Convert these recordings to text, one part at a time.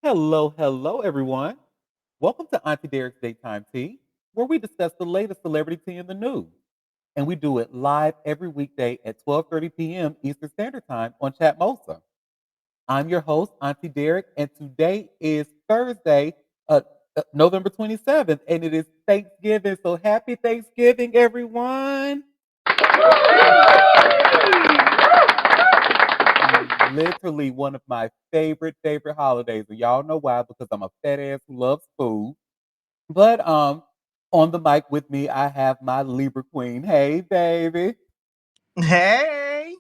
Hello, everyone. Welcome to Auntie Derek's Daytime Tea, where we discuss the latest celebrity tea in the news. And we do it live every weekday at 12:30 p.m. Eastern Standard Time on Chatmosa. I'm your host, Auntie Derek, and today is Thursday, November 27th, and it is Thanksgiving. So happy Thanksgiving, everyone. Literally one of my favorite holidays. And y'all know why, because I'm a fat ass who loves food. But on the mic with me, I have my Libra Queen. Hey, baby. Hey.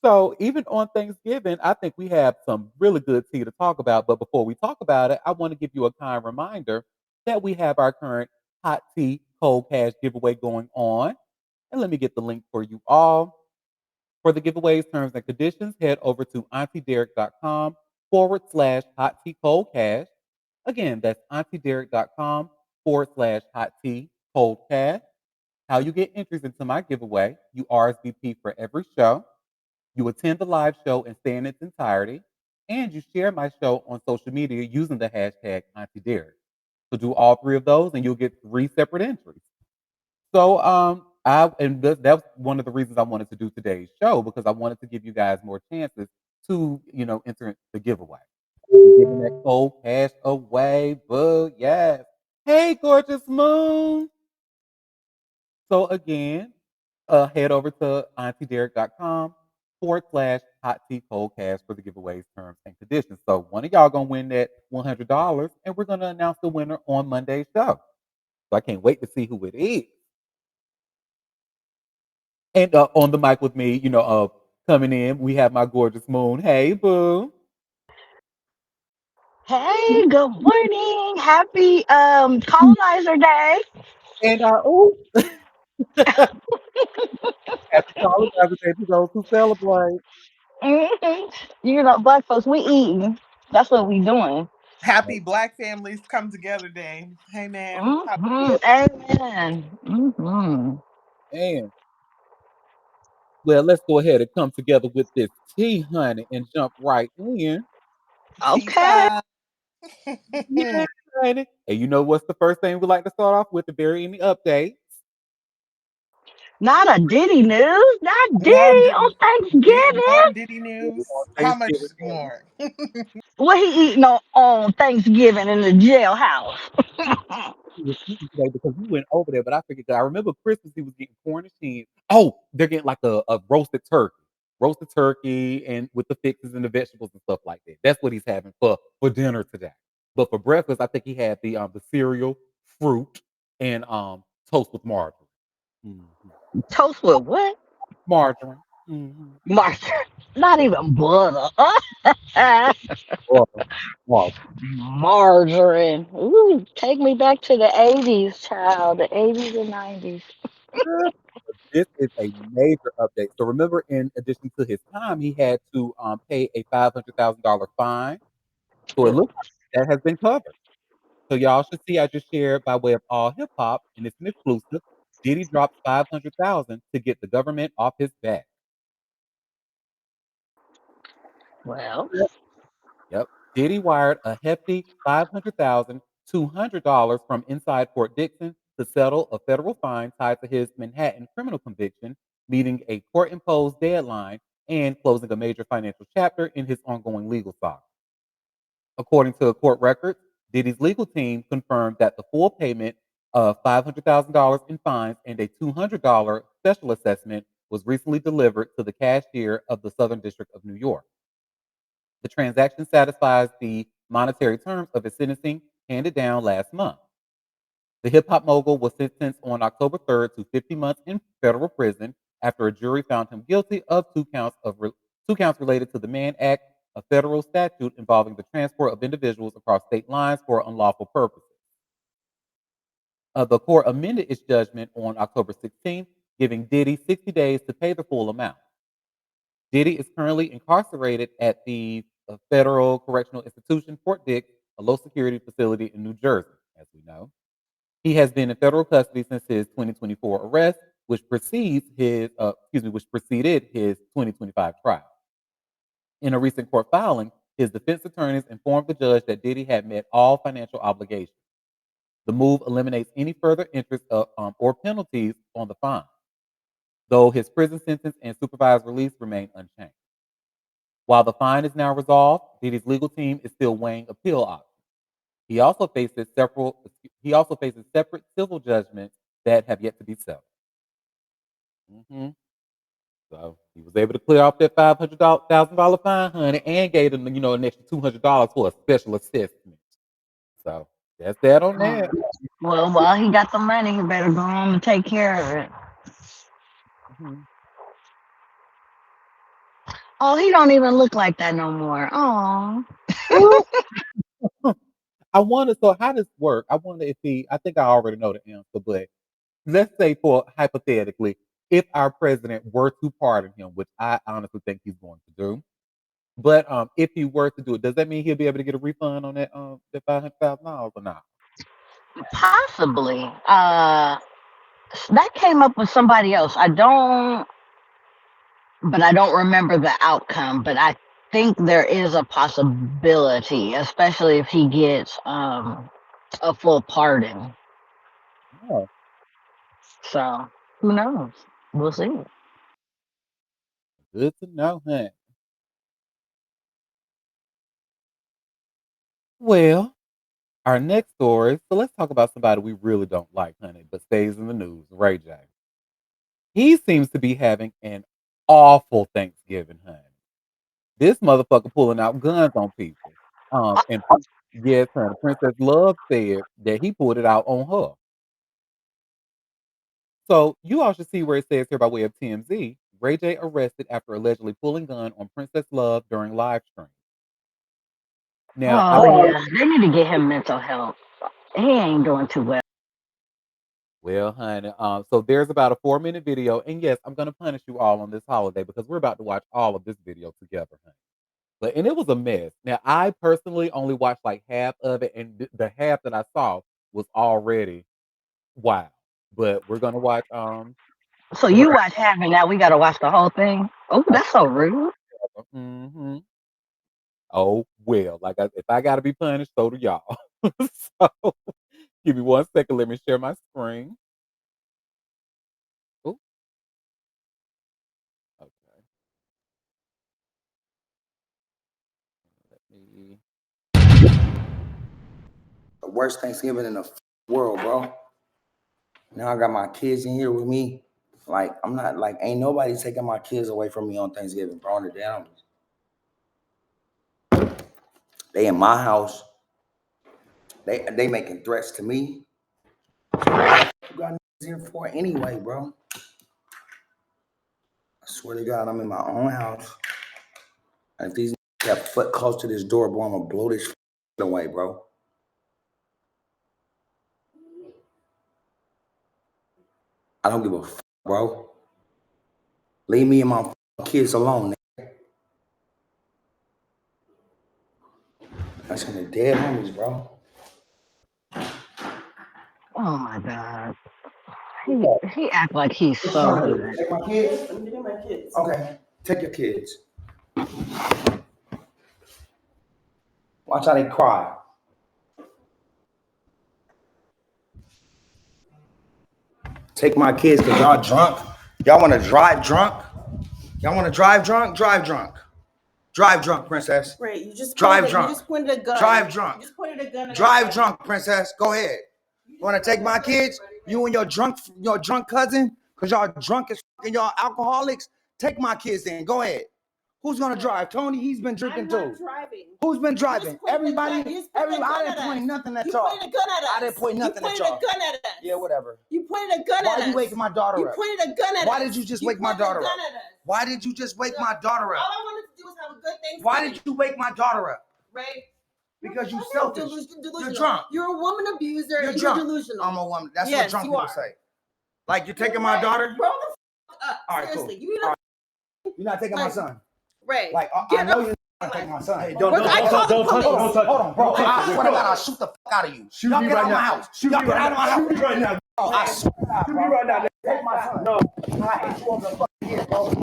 So even on Thanksgiving, I think we have some really good tea to talk about. But before we talk about it, I want to give you a kind reminder that we have our current hot tea cold cash giveaway going on. And let me get the link for you all. For the giveaways, terms, and conditions, head over to auntiederek.com/hot tea cold cash. Again, that's auntiederek.com/hot tea cold cash. How you get entries into my giveaway: you RSVP for every show, you attend the live show and stay in its entirety, and you share my show on social media using the hashtag AuntieDerek. So do all three of those, and you'll get three separate entries. So that's one of the reasons I wanted to do today's show because I wanted to give you guys more chances to enter the giveaway. We're giving that cold cash away, boo. Yes. Hey, gorgeous moon. So again, head over to auntiederek.com/hot tea cold cash for the giveaways, terms, and conditions. So one of y'all gonna win that $100, and we're gonna announce the winner on Monday's show. So I can't wait to see who it is. And on the mic with me, coming in, we have my gorgeous moon. Hey, boo. Hey, good morning. Happy colonizer day. And oh, happy colonizer day to those who celebrate. hmm Black folks, we eating. That's what we doing. Happy Black Families Come Together Day. Hey, man. Amen. Man, well, let's go ahead and come together with this tea, honey, and jump right in. Tea Okay. time. Yeah, honey. And you know what's the first thing we like to start off with? The very any updates. Not a Diddy news. Not Diddy More on more Thanksgiving. Diddy On news. How much Thanksgiving, honey. more? What he eating on Thanksgiving in the jailhouse? He was eating today because we went over there, but I figured 'cause I remember Christmas he was getting Cornish hen. Oh, they're getting like a roasted turkey, and with the fixes and the vegetables and stuff like that. That's what he's having for dinner today. But for breakfast, I think he had the cereal, fruit, and toast with margarine. Mhm. Toast with what? Margarine. Hmm. Margarine. Not even butter. Butter. Margarine. Margarine. Ooh, take me back to the 80s, child. The 80s and 90s. This is a major update. So remember, in addition to his time, he had to pay a $500,000 fine. So it looks like that has been covered. So y'all should see I just shared by way of all hip hop, and it's an exclusive. Diddy drops 500,000 to get the government off his back. Well, Yep. Diddy wired a hefty $500,200 from inside Fort Dixon to settle a federal fine tied to his Manhattan criminal conviction, meeting a court imposed deadline and closing a major financial chapter in his ongoing legal saga. According to court records, Diddy's legal team confirmed that the full payment of $500,000 in fines and a $200 special assessment was recently delivered to the cashier of the Southern District of New York. The transaction satisfies the monetary terms of his sentencing handed down last month. The hip hop mogul was sentenced on October 3rd to 50 months in federal prison after a jury found him guilty of two counts related to the Mann Act, a federal statute involving the transport of individuals across state lines for unlawful purposes. The court amended its judgment on October 16th, giving Diddy 60 days to pay the full amount. Diddy is currently incarcerated at the Federal Correctional Institution, Fort Dix, a low security facility in New Jersey, as we know. He has been in federal custody since his 2024 arrest, which preceded his 2025 trial. In a recent court filing, His defense attorneys informed the judge that Diddy had met all financial obligations. The move eliminates any further interest or penalties on the fine, though his prison sentence and supervised release remain unchanged. While the fine is now resolved, Diddy's legal team is still weighing appeal options. He also faces separate civil judgments that have yet to be settled. So he was able to clear off that $500,000 fine, honey, and gave him, an extra $200 for a special assessment. So that's that on that. Well, while he got the money, he better go on and take care of it. Mhm. Oh, he don't even look like that no more. Oh, I wonder. So how does work? I wonder if he. I think I already know the answer, but let's say, for hypothetically, if our president were to pardon him, which I honestly think he's going to do, but if he were to do it, does that mean he'll be able to get a refund on that $500,000 or not? possibly. That came up with somebody else. But I don't remember the outcome. But I think there is a possibility, especially if he gets a full pardon. Oh, So who knows? We'll see. good to know, huh? Well, our next story. So let's talk about somebody we really don't like, honey, but stays in the news. Ray J. He seems to be having an awful Thanksgiving, honey. This motherfucker pulling out guns on people. And yes, honey, Princess Love said that he pulled it out on her. So you all should see where it says here by way of TMZ. Ray J arrested after allegedly pulling gun on Princess Love during live stream. Now, I Oh don't know. yeah, they need to get him mental health. He ain't doing too well. Well, honey, so there's about a 4-minute video, and yes, I'm gonna punish you all on this holiday because we're about to watch all of this video together, honey. And it was a mess. Now, I personally only watched like half of it, and the half that I saw was already wild. But we're gonna watch So the you watch half and now we gotta watch the whole thing. Oh, that's so rude. hmm Oh well, if I gotta be punished, so do y'all. So give me 1 second. Let me share my screen. Ooh, okay. Let me. The worst Thanksgiving in the world, bro. Now I got my kids in here with me. Like, I'm not like, ain't nobody taking my kids away from me on Thanksgiving, bro. On the down. They in my house. They making threats to me. You got niggas here for anyway, bro. I swear to God, I'm in my own house. And if these niggas have foot close to this door, bro, I'm gonna blow this away, bro. I don't give a fuck, bro. Leave me and my kids alone. Nigga. That's some of the dead homies, bro. Oh my god. He act like he's so good. Take my kids? Let me get my kids. Okay, take your kids. Watch how they cry. Take my kids because y'all drunk. Y'all want to drive drunk? Y'all want to drive drunk? Drive drunk. Drive drunk, princess. Right, you just drive pointed, drunk. You just pointed a gun. Drive drunk. You just pointed a gun. Drive drunk, princess. Go ahead. You want to take my kids? You and your drunk cousin? Because y'all drunk as fuck and y'all alcoholics? Take my kids then. Go ahead. Who's gonna drive? Tony, he's been drinking too. Driving. Who's been driving? Everybody. I didn't point nothing at y'all. You pointed a gun at us. I didn't point nothing at y'all. You pointed a gun at us. Yeah, whatever. You pointed a gun at us. Why you waking my daughter up? You pointed a gun at us. Why did you just wake my daughter up? Why did you just wake my daughter up? All I wanted to do was have a good Thanksgiving. Why did you wake my daughter up? Right? Because you selfish. You're drunk. You're a woman abuser. You're drunk. You're delusional. I'm a woman. That's what drunk people say. Like, you're taking my daughter? Grow the f up. All right, seriously. cool. You're not taking my son. Right. Like, I know you're not taking my son. Hey, don't touch. Hold on, bro. I swear to God, I'll shoot the fuck out of you. Y'all get out of my house. Y'all get out of my house. Shoot me right now. I swear to God, bro. Shoot me right now. Take my son. No. I hate you over the fucking year, bro. Get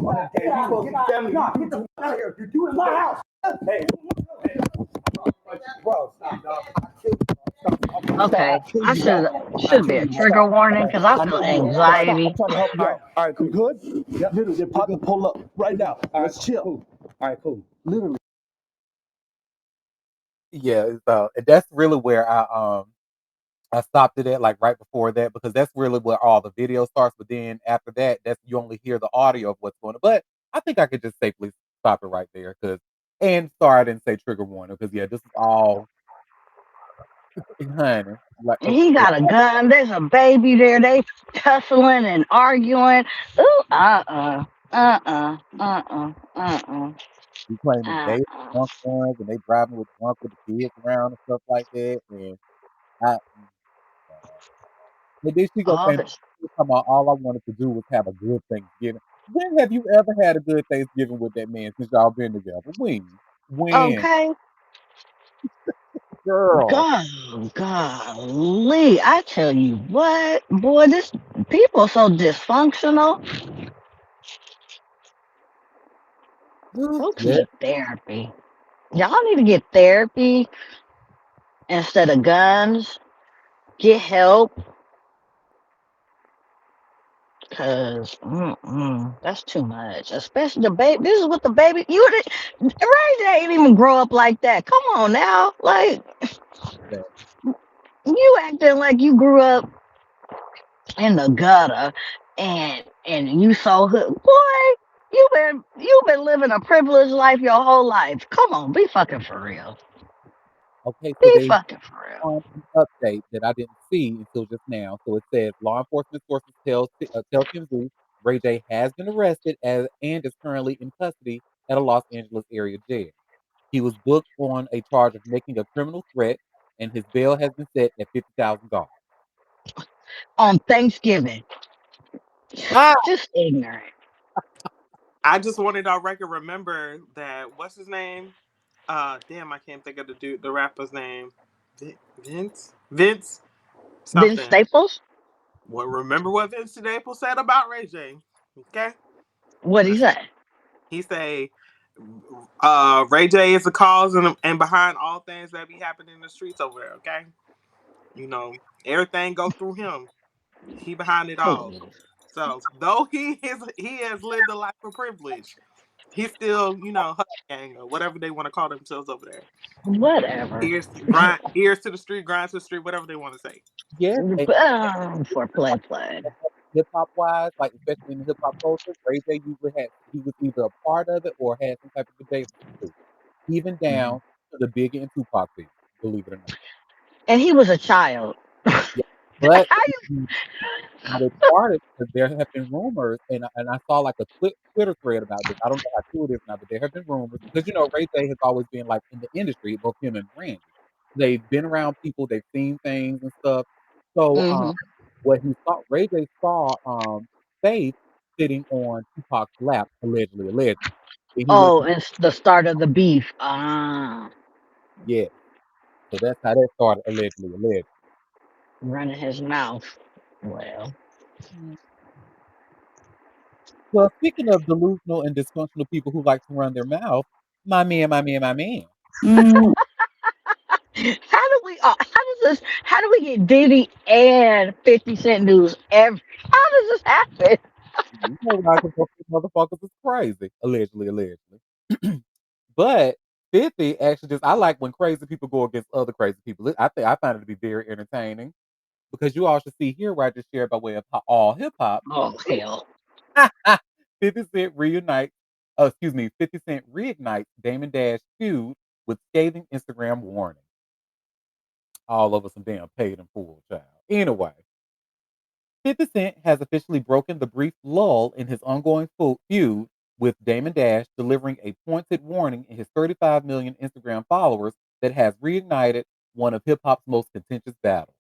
the family. No, get the fuck out of here. You're doing my house. Hey. Okay, I I kid you should not. I should be kid a you not. trigger warning because I I feel know you will. But stop. I'm anxiety. trying to help you All right. out. All right, cool. You good? Yep. Literally, they're about to pull up right now. Let's chill. Cool. All right, cool. Literally. Yeah, so that's really where I stopped it at, like right before that, because that's really where all the video starts. But then after that, that's you only hear the audio of what's going on. But I think I could just safely stop it right there. Cause and sorry I didn't say trigger warning, because yeah, this is all honey. Like And he yeah, got a gun. There's a baby there. They tussling and arguing. Ooh, uh. he claiming they Uh-uh. drunk ones and they driving with drunk with the kids around and stuff like that. And I and then she go All came this. talking about all I wanted to do was have a good Thanksgiving. When have you ever had a good Thanksgiving with that man since y'all been together? When? When? Okay. Girl. Golly. I tell you what, boy, this people so dysfunctional. Folks Yeah. need therapy. Y'all need to get therapy instead of guns. Get help. Cause that's too much. Especially the baby. This is what the baby. Ray ain't even grow up like that. Come on now, like That, you acting like you grew up in the gutter, and you so hood. Boy, you been living a privileged life your whole life. Come on, be fucking for real. okay, so Be they fucking for real. on an update that I didn't see until just now. So it says law enforcement sources tell TMZ Ray J has been arrested and is currently in custody at a Los Angeles area jail. He was booked on a charge of making a criminal threat, and his bail has been set at $50,000. On Thanksgiving, Ah, just ignorant. I just wanted our record remember that what's his name? Damn, I can't think of the rapper's name. Vince Vince something. Staples. Well, remember what Vince Staples said about Ray J. Okay, What he let's. say? He say, Ray J is the cause and behind all things that be happening in the streets over there. Okay, you know everything go through him. He behind it all. Please. So though he has lived a life of privilege, he's still gang or whatever they want to call themselves over there. Whatever. Ears to the street, grind to the street, whatever they want to say. yes, and For play. hip hop wise, like especially in the hip hop culture, Ray J usually had he was either a part of it or had some type of adjacent to it, even down to the Biggie and Tupac thing, believe it or not. And he was a child. Yeah, but How how they started, because there have been rumors, and I saw like a Twitter thread about this. I don't know how true it is now, but there have been rumors because Ray J has always been like in the industry, both him and Randy. They've been around people, they've seen things and stuff. So hmm what he saw, Ray J saw Faith sitting on Tupac's lap, allegedly. And he went Oh, to it's the start of the beef. Ah, yeah. So that's how that started, allegedly. running his mouth. Well, Mm. Well, speaking of delusional and dysfunctional people who like to run their mouth, my man. Mm, how do we get Diddy and 50 Cent news every, how does this happen? you know why? 'Cause those motherfuckers is crazy, allegedly. But 50 actually just I like when crazy people go against other crazy people. I find it to be very entertaining because you all should see here where I just shared by way of all hip hop. Oh, hell. 50 Cent reunites, oh, excuse me, 50 Cent reignites Damon Dash feud with scathing Instagram warning. All over some damn paid in full, child. Anyway, 50 Cent has officially broken the brief lull in his ongoing feud with Damon Dash, delivering a pointed warning in his 35 million Instagram followers that has reignited one of hip hop's most contentious battles.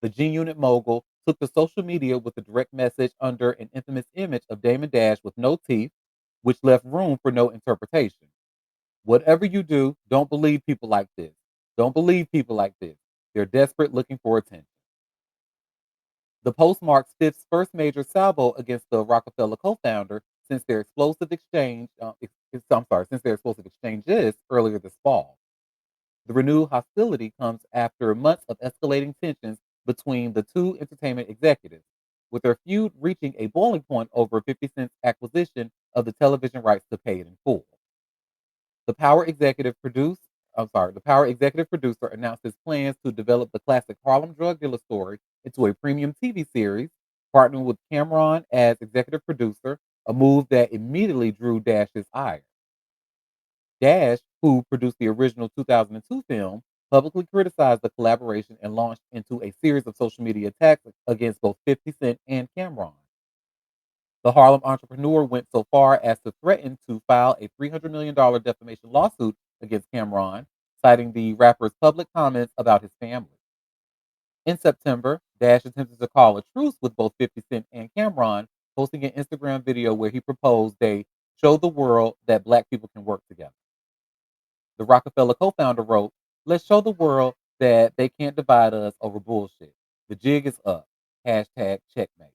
The G Unit mogul took to social media with a direct message under an infamous image of Damon Dash with no teeth, which left room for no interpretation. Whatever you do, don't believe people like this. Don't believe people like this. They're desperate looking for attention. The post marks Fifth's first major salvo against the Rockefeller co-founder since their explosive exchange. Since their explosive exchanges earlier this fall. The renewed hostility comes after months of escalating tensions between the two entertainment executives, with their feud reaching a boiling point over 50 Cent's acquisition of the television rights to pay it in full. The Power executive produced, the Power executive producer announced his plans to develop the classic Harlem drug dealer story into a premium TV series, partnering with Cameron as executive producer, a move that immediately drew Dash's ire. Dash, who produced the original 2002 film, publicly criticized the collaboration and launched into a series of social media attacks against both 50 Cent and Cameron. The Harlem entrepreneur went so far as to threaten to file a $300 million defamation lawsuit against Cameron, citing the rapper's public comments about his family. In September, Dash attempted to call a truce with both 50 Cent and Cameron, posting an Instagram video where he proposed they show the world that black people can work together. The Rockefeller co founder wrote, "Let's show the world that they can't divide us over bullshit. The jig is up. Hashtag checkmate."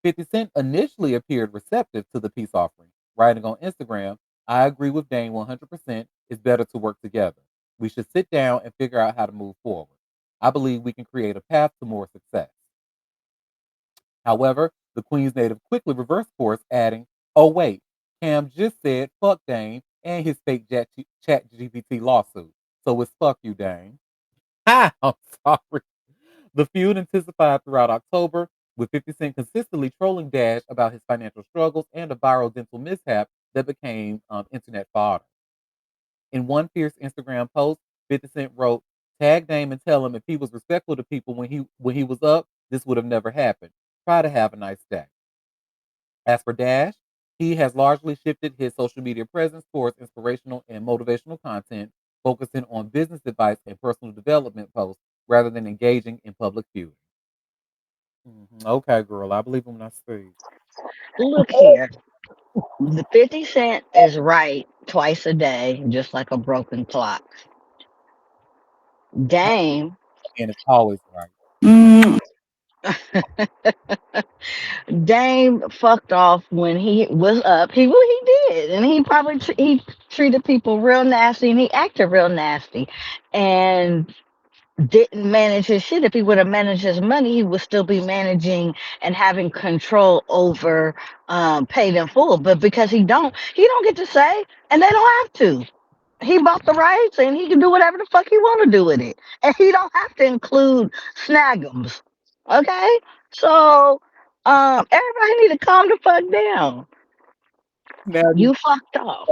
50 Cent initially appeared receptive to the peace offering, writing on Instagram, "I agree with Dane 100%. It's better to work together. We should sit down and figure out how to move forward. I believe we can create a path to more success." However, the Queen's native quickly reversed course, adding, "Oh, wait, Cam just said fuck Dane and his fake chat GPT lawsuit. So it's fuck you, Dane." Ha! I'm sorry. The feud intensified throughout October, with 50 Cent consistently trolling Dash about his financial struggles and a viral dental mishap that became internet fodder. In one fierce Instagram post, 50 Cent wrote, "Tag Dame and tell him if he was respectful to people when he was up, this would have never happened. Try to have a nice day." As for Dash, he has largely shifted his social media presence towards inspirational and motivational content, focusing on business advice and personal development posts rather than engaging in public feuding. Okay, girl, I believe him when I see. Look here. The 50 Cent is right twice a day, just like a broken clock. Dame, And it's always right. Dame fucked off when he was up. He did, and he probably he treated people real nasty, and he acted real nasty, and didn't manage his shit. If he would have managed his money, he would still be managing and having control over paid in full. But because he don't get to say, and they don't have to. He bought the rights, and he can do whatever the fuck he want to do with it, and he don't have to include snagums. Okay, so everybody need to calm the fuck down. Now you You fucked off,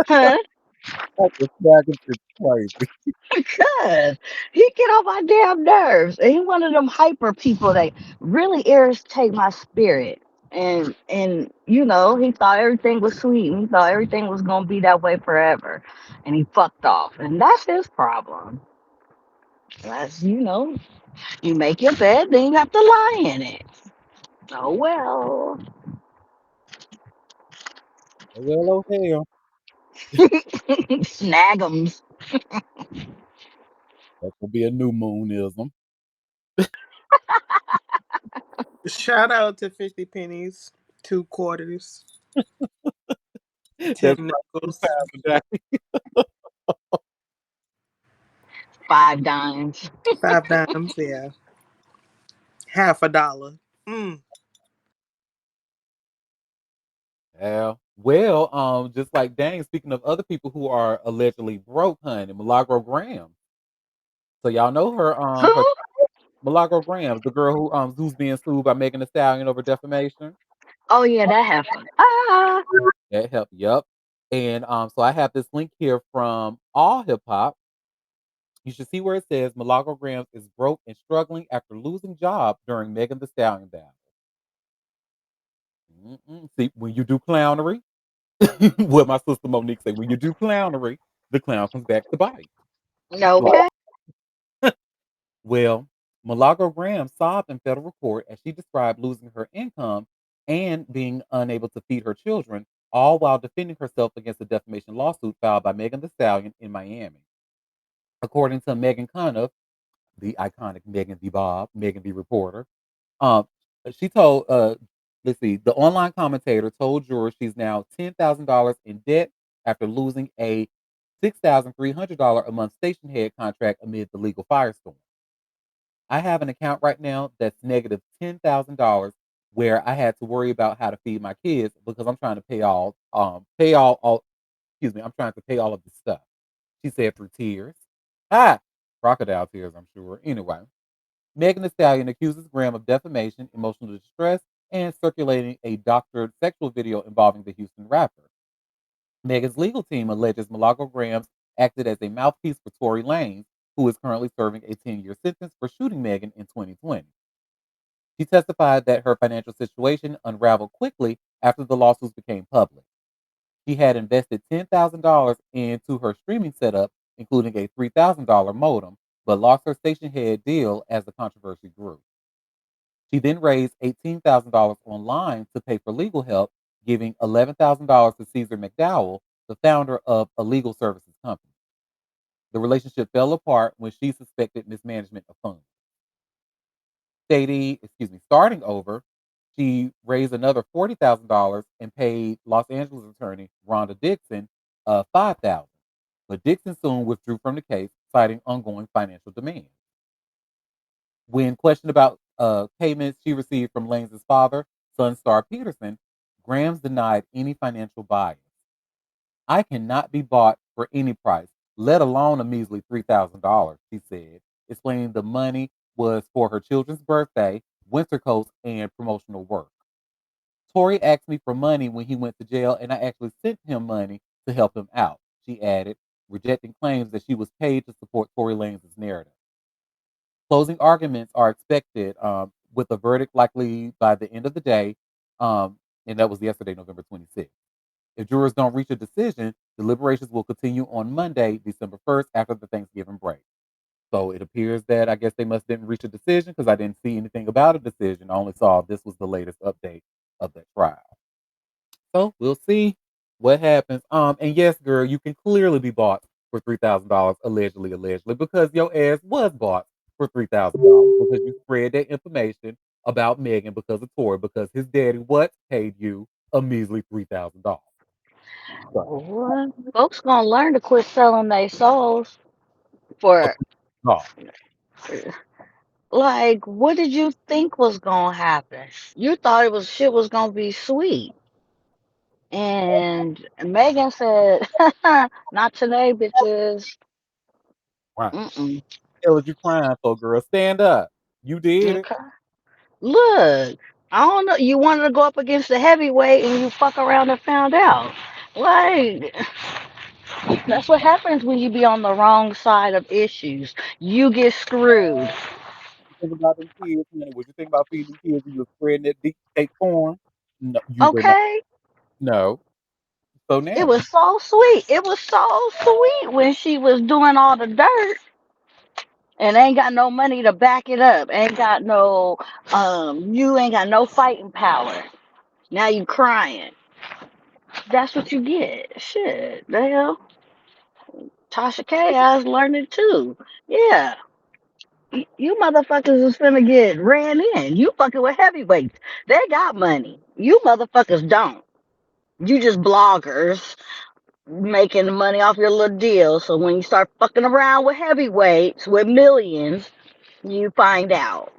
huh? the snagging is crazy. Because he get on my damn nerves, and he one of them hyper people that really irritate my spirit. And he thought everything was sweet, and he thought everything was gonna be that way forever, and he fucked off, and that's his problem. That's you make your bed, then you have to lie in it. Oh well. Well, oh hell. Snagums. That will be a new moonism. Shout out to 50 pennies, 2 quarters, That's 10 right, two nickels, pounds a day. 5 dimes. 5 dimes, yeah, half a dollar. Mm. Yeah. Well, just like dang, speaking of other people who are allegedly broke, honey, Milagro Graham. So y'all know her Who? Milagro Graham, the girl who's being sued by Megan Thee Stallion over defamation. Oh yeah, that heifer. Ah. That helped. Yep. And so I have this link here from All Hip Hop. You should see where it says Milagro Graham is broke and struggling after losing job during Megan Thee Stallion battle. See, when you do clownery, what my sister Monique said, when you do clownery, the clown comes back to bite. Right. Okay. Well, Milagro Graham sobbed in federal court as she described losing her income and being unable to feed her children, all while defending herself against a defamation lawsuit filed by Megan Thee Stallion in Miami. According to Megan Cuniff, the iconic Megan the Bob, Megan the reporter, um, she told, let's see, the online commentator told jurors she's now $10,000 in debt after losing a $6,300 a month station head contract amid the legal firestorm. I have an account right now that's negative $10,000 where I had to worry about how to feed my kids because I'm trying to pay all excuse me, I'm trying to pay all of this stuff. She said through tears. Ah, crocodile tears, I'm sure. Anyway, Megan Thee Stallion accuses Graham of defamation, emotional distress, and circulating a doctored sexual video involving the Houston rapper. Megan's legal team alleges Milagro Grahams acted as a mouthpiece for Tory Lanez, who is currently serving a 10-year sentence for shooting Megan in 2020. She testified that her financial situation unraveled quickly after the lawsuits became public. She had invested $10,000 into her streaming setup, including a $3,000 modem, but lost her station head deal as the controversy grew. She then raised $18,000 online to pay for legal help, giving $11,000 to Caesar McDowell, the founder of a legal services company. The relationship fell apart when she suspected mismanagement of funds. Starting over, she raised another $40,000 and paid Los Angeles attorney Rhonda Dixon $5,000. But Dixon soon withdrew from the case, citing ongoing financial demands. When questioned about payments she received from Lanez's father, Sunstar Peterson, Grams denied any financial bias. I cannot be bought for any price, let alone a measly $3,000, she said, explaining the money was for her children's birthday, winter coats, and promotional work. Tory asked me for money when he went to jail, and I actually sent him money to help him out, she added, rejecting claims that she was paid to support Tory Lanez's narrative. Closing arguments are expected with a verdict likely by the end of the day, um, and that was yesterday, November 26th. If jurors don't reach a decision, deliberations will continue on Monday, December 1st, after the Thanksgiving break. So it appears that I guess they must didn't reach a decision because I didn't see anything about a decision. I only saw this was the latest update of that trial. So we'll see what happens. And yes, girl, you can clearly be bought for $3,000, allegedly, because your ass was bought for $3,000 because you spread that information about Megan because of Tory, because his daddy what paid you a measly $3,000. So, Boy, folks gonna learn to quit selling their souls for no, like what did you think was gonna happen? You thought it was shit was gonna be sweet. And Megan said, not today, bitches. right. Mm-mm. Hell, is you crying for, girl? Stand up. You did it. Okay. Look, I don't know. You wanted to go up against the heavyweight and you fuck around and found out. Like, that's what happens when you be on the wrong side of issues. You get screwed. Think about them kids, honey. What you think about feeding kids and you're spreading that deep cake corn? No, you were not. Okay? No. So It now, was so sweet. It was so sweet when she was doing all the dirt and ain't got no money to back it up. Ain't got no, you ain't got no fighting power. Now you crying. That's what you get. Shit. The hell? Tasha K has learned it too. Yeah. You motherfuckers is finna get ran in. You fucking with heavyweights. They got money. You motherfuckers don't. You just bloggers making money off your little deal. So when you start fucking around with heavyweights with millions, you find out.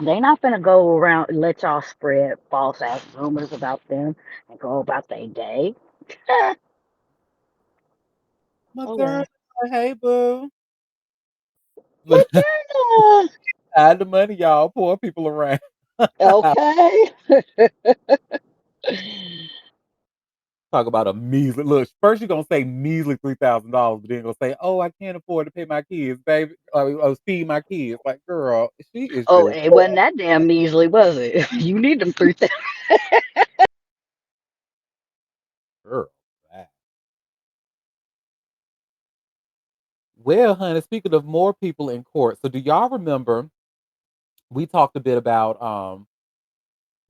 They not finna go around and let y'all spread false ass rumors about them and go about their day. my girl, Okay. hey, boo. Look, Moderna. hide the money, y'all. Poor people around. Okay. Talk about a measly. Look, first you're gonna say measly $3,000, but then gonna say, "Oh, I can't afford to pay my kids, baby, feed my kids." Like, girl, she is Oh, just it wasn't that damn measly, was it? You need them 3,000. girl. Wow. Well, honey, speaking of more people in court, so do y'all remember we talked a bit about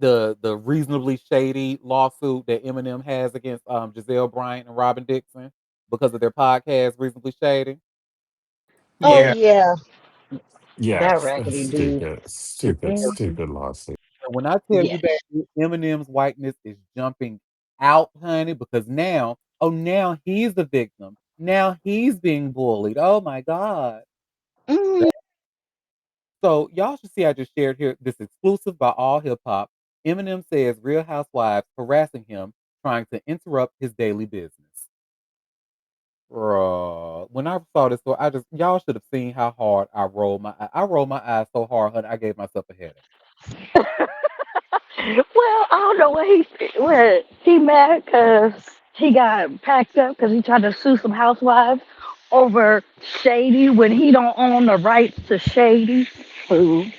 the reasonably shady lawsuit that Eminem has against Giselle Bryant and Robin Dixon because of their podcast Reasonably Shady? Oh Yeah. yeah, that Yes, that's raggedy dude. stupid, stupid, Mm, stupid lawsuit. And when I tell you, yes. baby, Eminem's whiteness is jumping out, honey, because now Oh, now he's the victim. Now he's being bullied. Oh my God. Mm, So y'all should see I just shared here this exclusive by All Hip Hop. Eminem says Real Housewives harassing him, trying to interrupt his daily business. Bruh. When I saw this story, I just y'all should have seen how hard I rolled my eye. I rolled my eyes so hard, honey, I gave myself a headache. well, I don't know what he mad because he got packed up because he tried to sue some housewives over shady when he don't own the rights to shady food.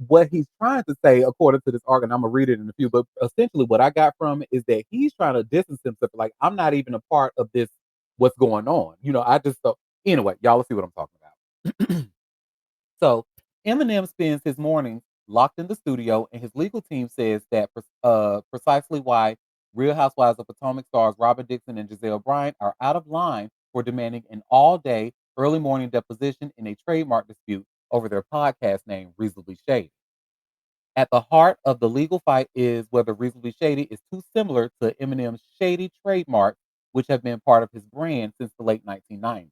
What he's trying to say, according to this article, and I'm gonna read it in a few, but essentially what I got from it is that he's trying to distance himself. Like, I'm not even a part of this, what's going on. I just thought, anyway, y'all will see what I'm talking about. So Eminem spends his mornings locked in the studio, and his legal team says that precisely why Real Housewives of Potomac stars Robin Dixon and Giselle Bryant are out of line for demanding an all-day, early morning deposition in a trademark dispute over their podcast name, Reasonably Shady. At the heart of the legal fight is whether Reasonably Shady is too similar to Eminem's shady trademarks, which have been part of his brand since the late 1990s.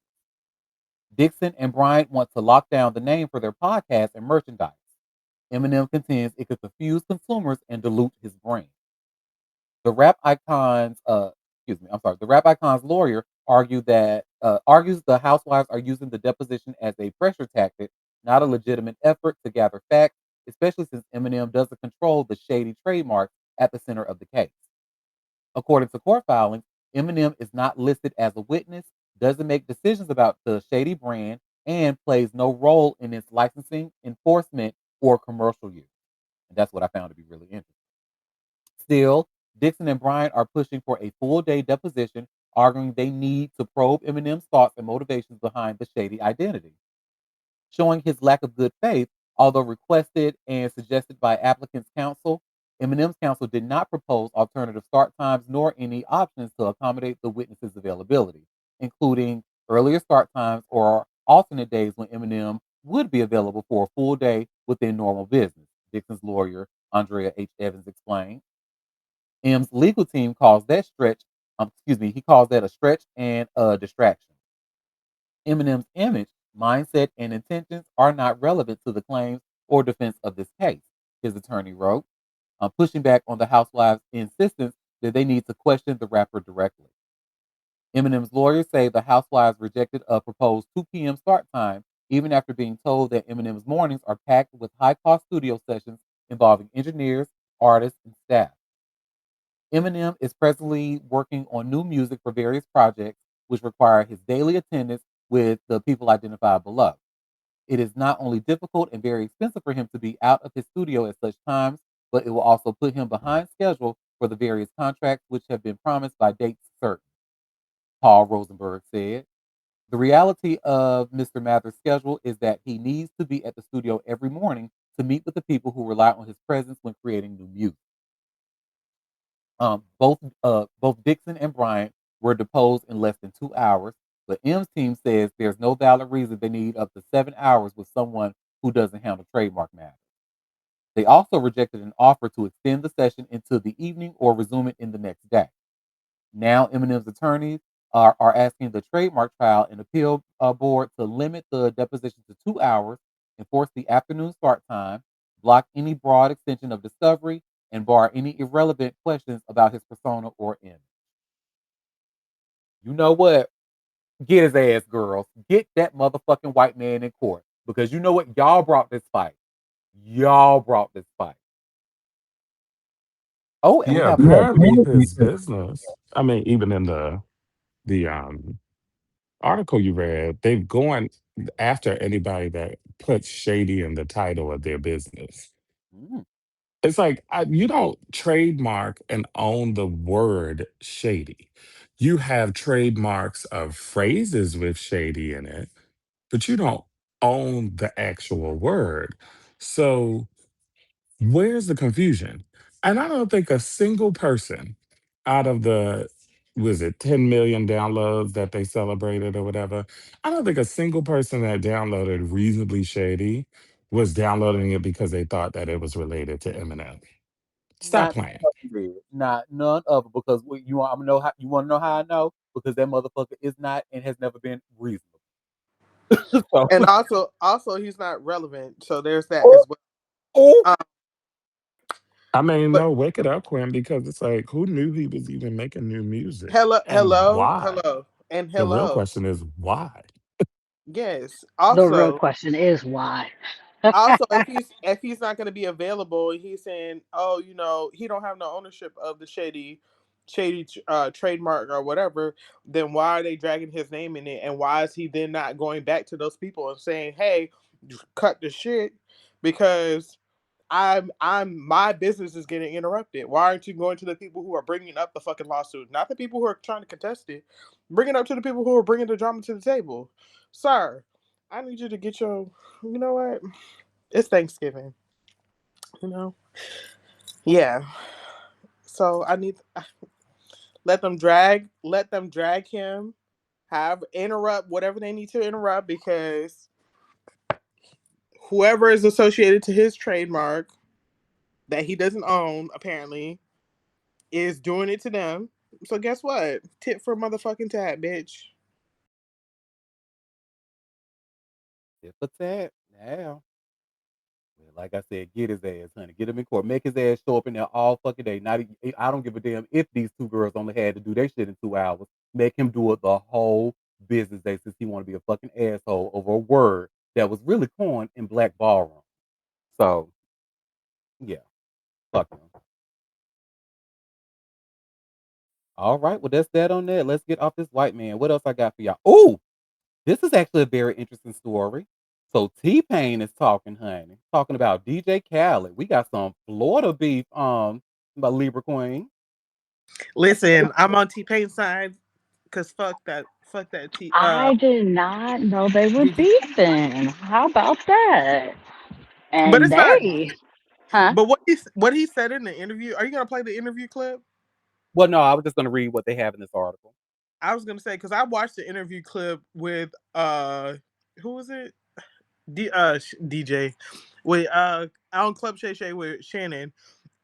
Dixon and Bryant want to lock down the name for their podcast and merchandise. Eminem contends it could confuse consumers and dilute his brand. The rap icon's, excuse me, I'm sorry, the rap icon's lawyer argues the housewives are using the deposition as a pressure tactic, not a legitimate effort to gather facts, especially since Eminem doesn't control the shady trademark at the center of the case. According to court filings, Eminem is not listed as a witness, doesn't make decisions about the shady brand, and plays no role in its licensing, enforcement, or commercial use. And that's what I found to be really interesting. Still, Dixon and Bryant are pushing for a full day deposition, arguing they need to probe Eminem's thoughts and motivations behind the shady identity. Showing his lack of good faith, although requested and suggested by applicants' counsel, Eminem's counsel did not propose alternative start times nor any options to accommodate the witnesses' availability, including earlier start times or alternate days when Eminem would be available for a full day within normal business, Dixon's lawyer, Andrea H. Evans, explained. M's legal team calls that he calls that a stretch and a distraction. Eminem's image, mindset, and intentions are not relevant to the claims or defense of this case, his attorney wrote, pushing back on the housewives' insistence that they need to question the rapper directly. Eminem's lawyers say the housewives rejected a proposed 2 p.m. start time, even after being told that Eminem's mornings are packed with high cost studio sessions involving engineers, artists, and staff. Eminem is presently working on new music for various projects, which require his daily attendance with the people identified below. It is not only difficult and very expensive for him to be out of his studio at such times, but it will also put him behind schedule for the various contracts which have been promised by dates certain, Paul Rosenberg said. The reality of Mr. Mather's schedule is that he needs to be at the studio every morning to meet with the people who rely on his presence when creating new music. Both Dixon and Bryant were deposed in less than 2 hours, but M's team says there's no valid reason they need up to 7 hours with someone who doesn't handle trademark matters. They also rejected an offer to extend the session into the evening or resume it in the next day. Now, Eminem's attorneys are asking the trademark trial and appeal board to limit the deposition to 2 hours, enforce the afternoon start time, block any broad extension of discovery, and bar any irrelevant questions about his persona or image. You know what? Get his ass, girls. Get that motherfucking white man in court. Because you know what? Y'all brought this fight. Y'all brought this fight. Oh, and we Yeah, have apparently his business. I mean, even in the article you read, they've gone after anybody that puts shady in the title of their business. mm, It's like you don't trademark and own the word shady. You have trademarks of phrases with shady in it, but you don't own the actual word. So where's the confusion? And I don't think a single person out of the, was it 10 million downloads that they celebrated or whatever? I don't think a single person that downloaded Reasonably Shady was downloading it because they thought that it was related to Eminem. Stop Not playing. Not none of it because you want. I'm know how you want to know how I know because that motherfucker is not and has never been reasonable. So, And also he's not relevant. So there's that oh, as well. oh, Um, I mean, but no, wake it up, Quinn, because it's like, who knew he was even making new music? hello, And hello, why? hello, and The real hello. question is why? Yes. the real question is why. Also, if he's not going to be available, he's saying, oh, he don't have no ownership of the shady trademark or whatever. Then why are they dragging his name in it? And why is he then not going back to those people and saying, hey, cut the shit because I'm my business is getting interrupted. Why aren't you going to the people who are bringing up the fucking lawsuit, not the people who are trying to contest it? Bring it up to the people who are bringing the drama to the table, sir. I need you to get your. You know what? It's Thanksgiving. You know. Yeah. So I need let them drag him. Have interrupt whatever they need to interrupt because whoever is associated to his trademark that he doesn't own apparently is doing it to them. So guess what? Tit for motherfucking tat, bitch. tip for tat. Now, well, like I said, get his ass, honey. Get him in court. Make his ass show up in there all fucking day. Not, I don't give a damn if these two girls only had to do their shit in 2 hours. Make him do it the whole business day since he want to be a fucking asshole over a word that was really coined in Black Ballroom. So, yeah, fuck him. All right, well, that's that on that. Let's get off this white man. What else I got for y'all? Oh, this is actually a very interesting story. So T Pain is talking, honey, talking about DJ Khaled. We got some Florida beef, by Libra Queen. Listen, I'm on T Pain's side because fuck that T. I did not know they were DJ. beefing. How about that? But And it's not. huh? But what he said in the interview. Are you gonna play the interview clip? Well, no, I was just gonna read what they have in this article. I was gonna say because I watched the interview clip with who was it? DJ with on Club Shay Shay with Shannon,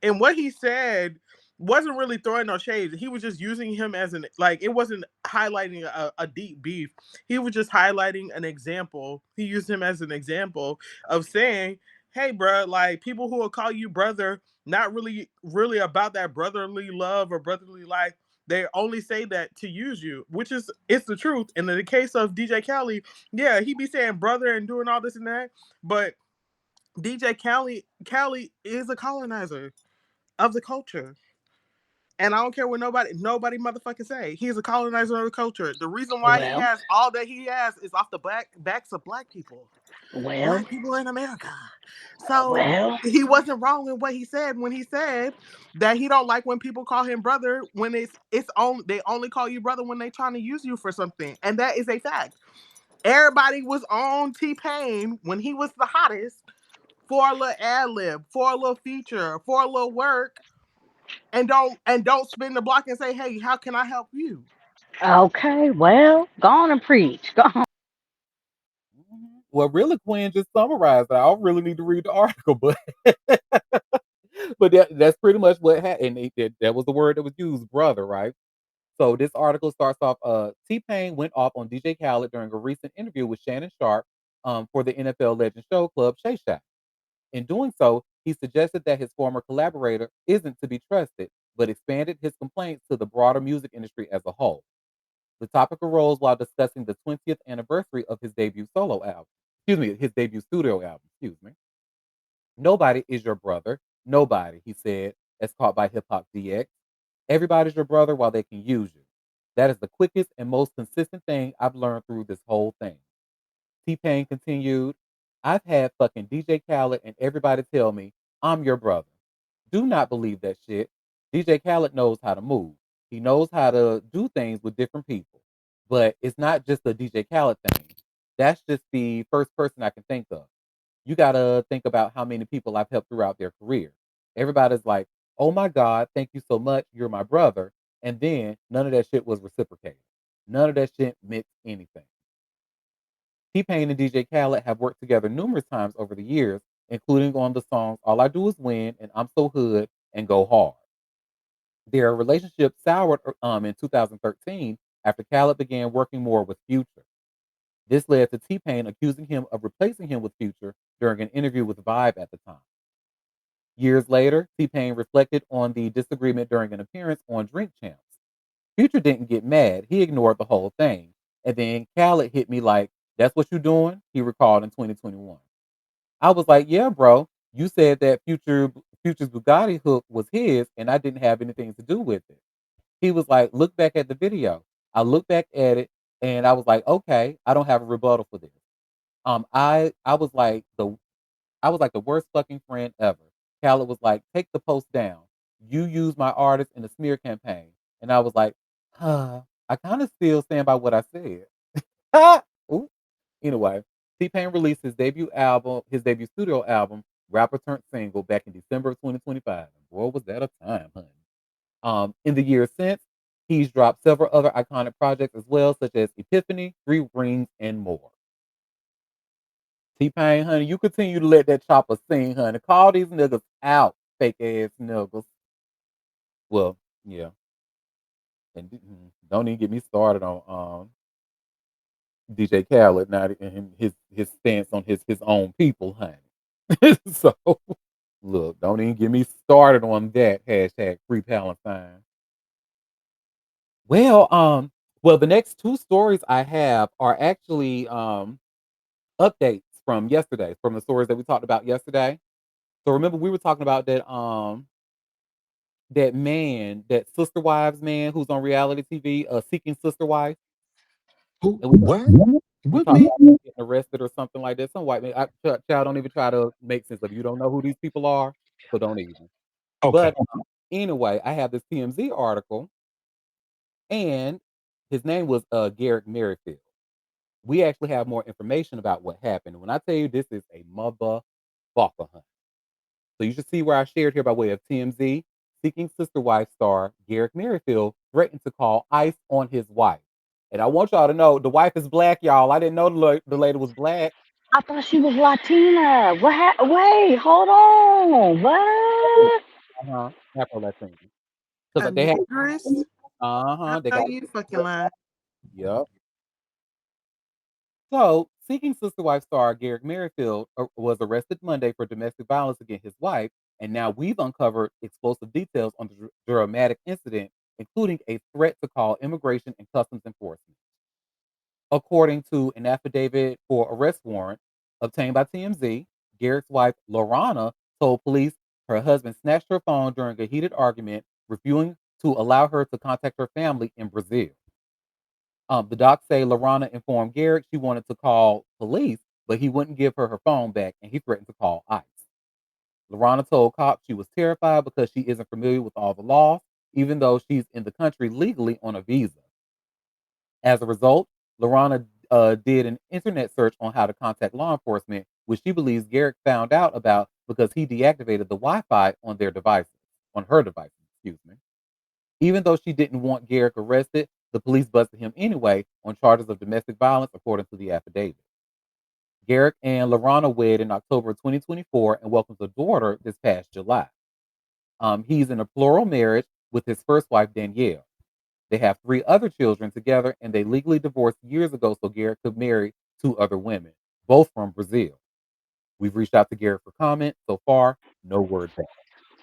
and what he said wasn't really throwing no shade. He was just using him as an like it wasn't highlighting a deep beef. He was just highlighting an example. He used him as an example of saying, "Hey, bro, like people who will call you brother, not really about that brotherly love or brotherly life." They only say that to use you, which is it's the truth. And in the case of DJ Khaled, yeah, he be saying brother and doing all this and that, but DJ Khaled is a colonizer of the culture. And I don't care what nobody motherfucking say. He's a colonizer of the culture. The reason why he Well, has all that he has is off the backs of black people. well, Black people in America. So well. he wasn't wrong in what he said when he said that he don't like when people call him brother when it's only they only call you brother when they trying to use you for something. And that is a fact. Everybody was on T Pain when he was the hottest for a little ad lib, for a little feature, for a little work, and don't spin the block and say, "Hey, how can I help you?" Okay, well, go on and preach. Go on. Mhm. Well, really, Quinn just summarized it. I don't really need to read the article, but but that's pretty much what happened. That was the word that was used, brother, right? So this article starts off. T Pain went off on DJ Khaled during a recent interview with Shannon Sharp, for the NFL Legend Show Club Shay Shack. In doing so, he suggested that his former collaborator isn't to be trusted, but expanded his complaints to the broader music industry as a whole. The topic arose while discussing the 20th anniversary of his debut solo album. Excuse me, his debut studio album. Excuse me. Nobody is your brother. Nobody, he said, as caught by Hip Hop DX. Everybody's your brother while they can use you. That is the quickest and most consistent thing I've learned through this whole thing. T Pain continued, I've had fucking DJ Khaled and everybody tell me, I'm your brother. Do not believe that shit. DJ Khaled knows how to move. He knows how to do things with different people. But it's not just a DJ Khaled thing. That's just the first person I can think of. You got to think about how many people I've helped throughout their career. Everybody's like, oh my God, thank you so much. You're my brother. And then none of that shit was reciprocated. None of that shit meant anything. T Pain and DJ Khaled have worked together numerous times over the years, including on the songs All I Do Is Win and I'm So Hood, and go hard. Their relationship soured in 2013 after Khaled began working more with Future. This led to T Pain accusing him of replacing him with Future during an interview with Vibe at the time. Years later, T Pain reflected on the disagreement during an appearance on Drink Champs. Future didn't get mad, he ignored the whole thing. And then Khaled hit me like, "That's what you doing?" He recalled in 2021. I was like, "Yeah, bro. You said that Future's Bugatti hook was his, and I didn't have anything to do with it." He was like, "Look back at the video." I looked back at it, and I was like, "Okay, I don't have a rebuttal for this." I was like the worst fucking friend ever. Khaled was like, "Take the post down. You used my artist in a smear campaign," and I was like, I kind of still stand by what I said." Ooh. Anyway, T Pain released his debut studio album, Rapper Turned Single, back in December of 2025. Boy, was that a time, honey. In the years since, he's dropped several other iconic projects as well, such as Epiphany, Three Rings, and more. T Pain, honey, you continue to let that chopper sing, honey. Call these niggas out, fake ass niggas. Well, yeah, and don't even get me started on DJ Khaled now and his stance on his own people, honey. So look, don't even get me started on that hashtag Free Palestine. Well, the next two stories I have are actually updates from yesterday, from the stories that we talked about yesterday. So remember we were talking about that man, that sister wives man who's on reality TV, seeking sister wife, Who? and What? we What talked me? about him getting arrested or something like that. Some white man. Child, don't even try to make sense of it. You don't know who these people are, so don't even. Okay. But anyway, I have this TMZ article, and his name was Garrett Merrifield. We actually have more information about what happened. When I tell you this is a motherfucker hunt. So you should see where I shared here by way of TMZ. Seeking sister wife star Garrett Merrifield threatened to call ICE on his wife. And I want y'all to know the wife is black, y'all. I didn't know the lady was black. I thought she was Latina. Wait, hold on. What? Uh-huh. Afro Latina. Because A they had nigress? I they know got you fucking lying. yep. So, Seeking Sister Wife star Garrett Merrifield was arrested Monday for domestic violence against his wife, and now we've uncovered explosive details on the dramatic incident, including a threat to call immigration and customs enforcement. According to an affidavit for arrest warrant obtained by TMZ, Garrett's wife, Lorana, told police her husband snatched her phone during a heated argument, refusing to allow her to contact her family in Brazil. The docs say Lorana informed Garrett she wanted to call police, but he wouldn't give her her phone back and he threatened to call ICE. Lorana told cops she was terrified because she isn't familiar with all the laws, even though she's in the country legally on a visa. As a result, Lorana did an internet search on how to contact law enforcement, which she believes Garrett found out about because he deactivated the Wi-Fi on their devices, on her devices, excuse me. Even though she didn't want Garrett arrested, the police busted him anyway on charges of domestic violence, according to the affidavit. Garrett and Lorana wed in October 2024 and welcomed a daughter this past July. He's in a plural marriage with his first wife, Danielle. They have three other children together, and they legally divorced years ago so Garrett could marry two other women, both from Brazil. We've reached out to Garrett for comment. So far, no word back.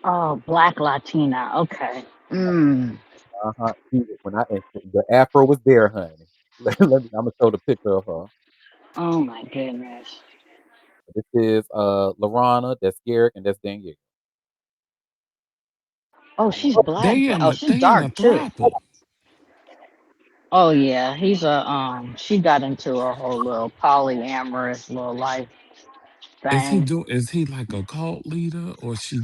Oh, black Latina. Okay. Mm. Uh-huh. When the afro was there, honey. I'm gonna show the picture of her. Oh my goodness. This is Lorana, that's Garrett, and that's Danielle. Oh, she's black. Oh, she's They in a dark too. throuple. Oh yeah, he's a she got into a whole little polyamorous little life thing. Is he like a cult leader, or she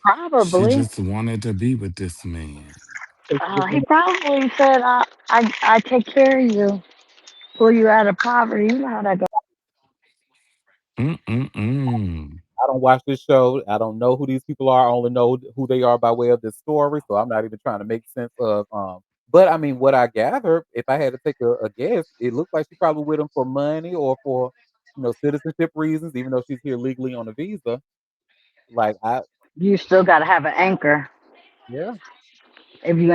Probably. just wanted to be with this man? He probably said, I take care of you, pull you out of poverty. You know how that goes. Mm-mm-mm. I don't watch this show. I don't know who these people are. I only know who they are by way of this story. So I'm not even trying to make sense of. But I mean, what I gather, if I had to take a guess, it looks like she's probably with him for money or for citizenship reasons. Even though she's here legally on a visa, like I. You still gotta have an anchor Yeah, if you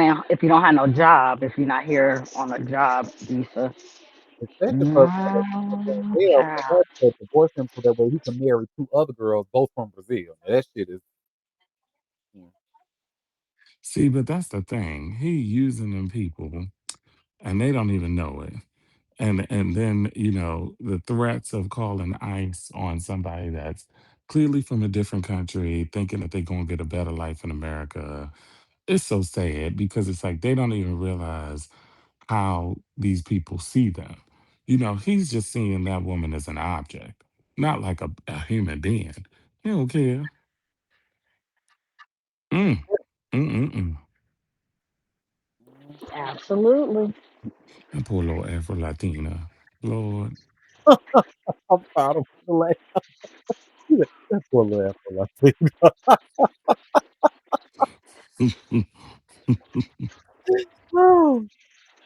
don't have no job, if you're not here on a job visa. especially for Brazil, for Child. her to divorce him so that way he can marry two other girls, both from Brazil. Now, that shit is. Mm. See, but that's the thing. He using them people and they don't even know it. And then, the threats of calling ICE on somebody that's clearly from a different country, thinking that they're gonna get a better life in America. It's so sad because it's like they don't even realize how these people see them. He's just seeing that woman as an object, not like a human being. He don't care. Mm. Mm-mm-mm. Absolutely. That poor little Afro Latina. Lord. I'm proud of the lady. That poor little Afro-Latina. Oh.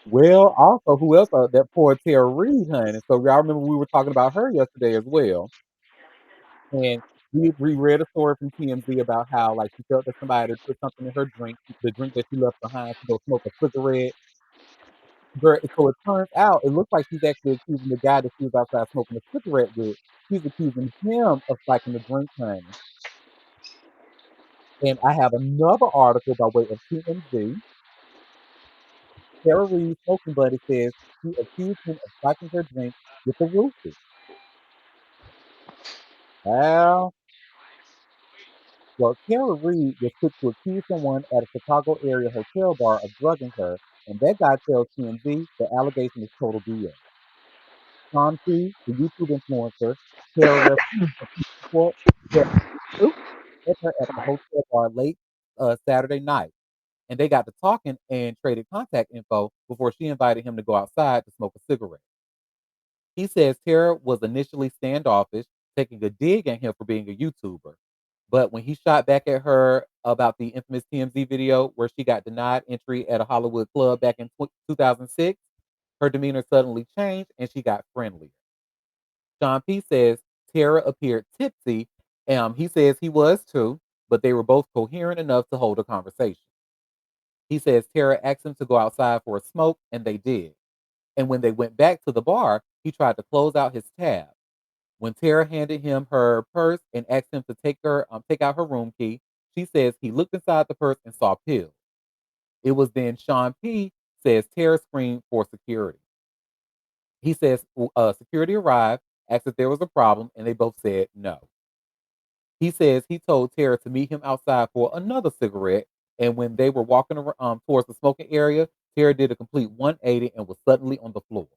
Well, also, who else? That poor Tara Reid, honey. So y'all remember we were talking about her yesterday as well, and we read a story from TMZ about how like she felt that somebody had put something in her drink, the drink that she left behind to go smoke a cigarette. Girl, so it turns out it looks like she's actually accusing the guy that she was outside smoking a cigarette with. She's accusing him of spiking the drink, honey. And I have another article by way of TMZ. Tara Reid's smoking buddy says she accused him of spiking her drink with a roofie. Wow. Well, Tara Reid was quick to accuse someone at a Chicago area hotel bar of drugging her, and that guy tells TMZ the allegation is total BS. Auntie, the YouTube influencer, Tara report said Luke met her at the hotel bar late Saturday night, and they got to talking and traded contact info before she invited him to go outside to smoke a cigarette. He says Tara was initially standoffish, taking a dig at him for being a YouTuber. But when he shot back at her about the infamous TMZ video where she got denied entry at a Hollywood club back in 2006, her demeanor suddenly changed and she got friendlier. Sean P says Tara appeared tipsy. He says he was too, but they were both coherent enough to hold a conversation. He says Tara asked him to go outside for a smoke, and they did. And when they went back to the bar, he tried to close out his tab. When Tara handed him her purse and asked him to take out her room key, she says he looked inside the purse and saw pills. It was then Sean P says Tara screamed for security. He says security arrived, asked if there was a problem, and they both said no. He says he told Tara to meet him outside for another cigarette, and when they were walking towards the smoking area, Tara did a complete 180 and was suddenly on the floor.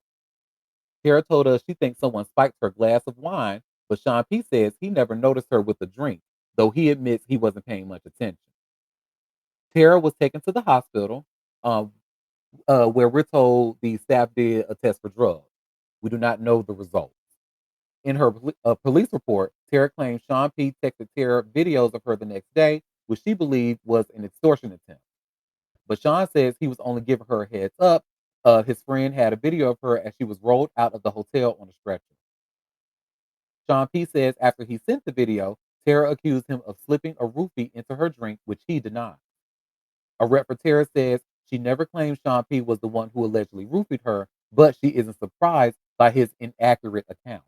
Tara told us she thinks someone spiked her glass of wine, but Sean P says he never noticed her with a drink, though he admits he wasn't paying much attention. Tara was taken to the hospital, um, where we're told the staff did a test for drugs. We do not know the results. In her police report, Tara claims Sean P texted Tara videos of her the next day, which she believed was an extortion attempt. But Sean says he was only giving her a heads up. His friend had a video of her as she was rolled out of the hotel on a stretcher. Sean P says after he sent the video, Tara accused him of slipping a roofie into her drink, which he denied. A rep for Tara says she never claimed Sean P was the one who allegedly roofied her, but she isn't surprised by his inaccurate account.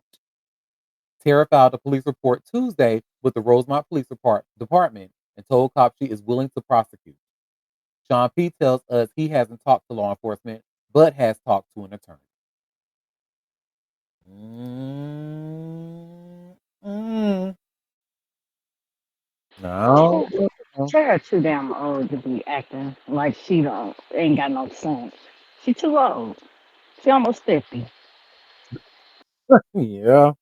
Tara filed a police report Tuesday with the Rosemont Department and told cops she is willing to prosecute. Sean P tells us he hasn't talked to law enforcement, but has talked to an attorney. Mm, mm. No. Tara too damn old to be acting like she don't ain't got no sense. She too old. She almost 50. Yeah.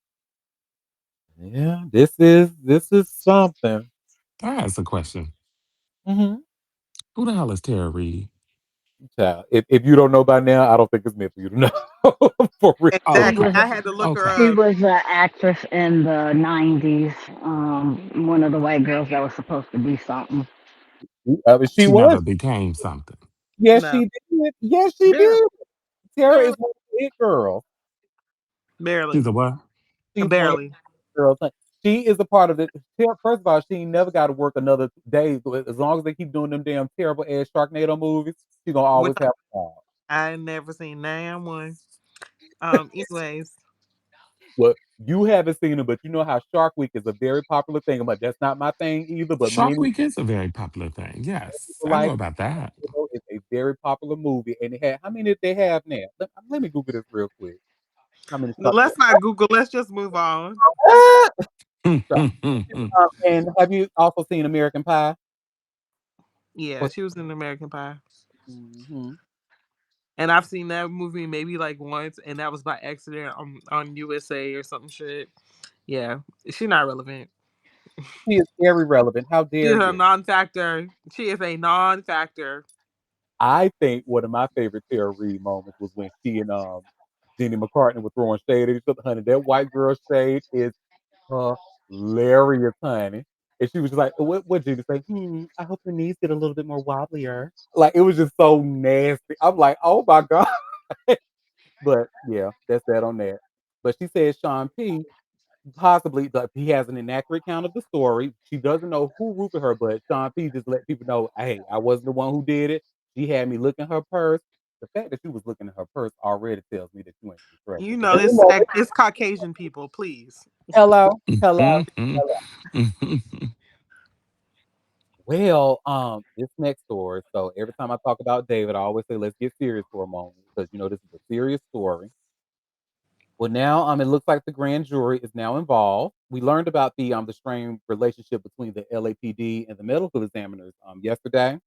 Yeah. This is something. I ask a question. Mm-hmm. Who the hell is Tara Reid? Child, if you don't know by now, I don't think it's meant for you to know. For real. She Exactly. was Okay. I had to look her Okay. she up. was an actress in the 90s. One of the white girls that was supposed to be something. She She was. never became something. Yes, No, she did. Yes, she barely, did. Tara is barely, one of the it girls. barely, She's a what? She's one of barely. the girls. She is a part of it. First of all, she ain't never got to work another day. So as long as they keep doing them damn terrible ass Sharknado movies, she gonna Which always have a job. I never seen damn one. Anyways, Well, you haven't seen them, but you know how Shark Week is a very popular thing. But that's not my thing either. But Shark many Week is a very popular thing. Yes, people I know like about that. Sharknado. It's a very popular movie, and it had how many did they have now? Let me Google this real quick. How many Sharknado? let's not Google. Let's just move on. And have you also seen American Pie? Yeah, Or- she was in American Pie, Mhm. and I've seen that movie maybe like once, and that was by accident on USA or something shit. Yeah, she's not relevant. She is very relevant. How She's dare a you? non-factor. She is a non-factor. I think one of my favorite Tara Reid moments was when she and Jenny McCartney were throwing shade at each other. Honey, that white girl shade is hilarious, honey. And she was just like, what Jenny say? I hope your knees get a little bit more wobblier. Like it was just so nasty. I'm like, oh my God. But yeah, that's that on that. But she said Sean P possibly but he has an inaccurate count of the story. She doesn't know who roofed her, but Sean P just let people know, hey, I wasn't the one who did it. She had me look in her purse. The fact that you was looking in her purse already tells me that you ain't You trusted. know, But you know, it's Caucasian people. Please. hello, hello, hello. Well, this next story. So every time I talk about David, I always say, let's get serious for a moment because you know this is a serious story. Well, now it looks like the grand jury is now involved. We learned about the strained relationship between the LAPD and the medical examiners yesterday.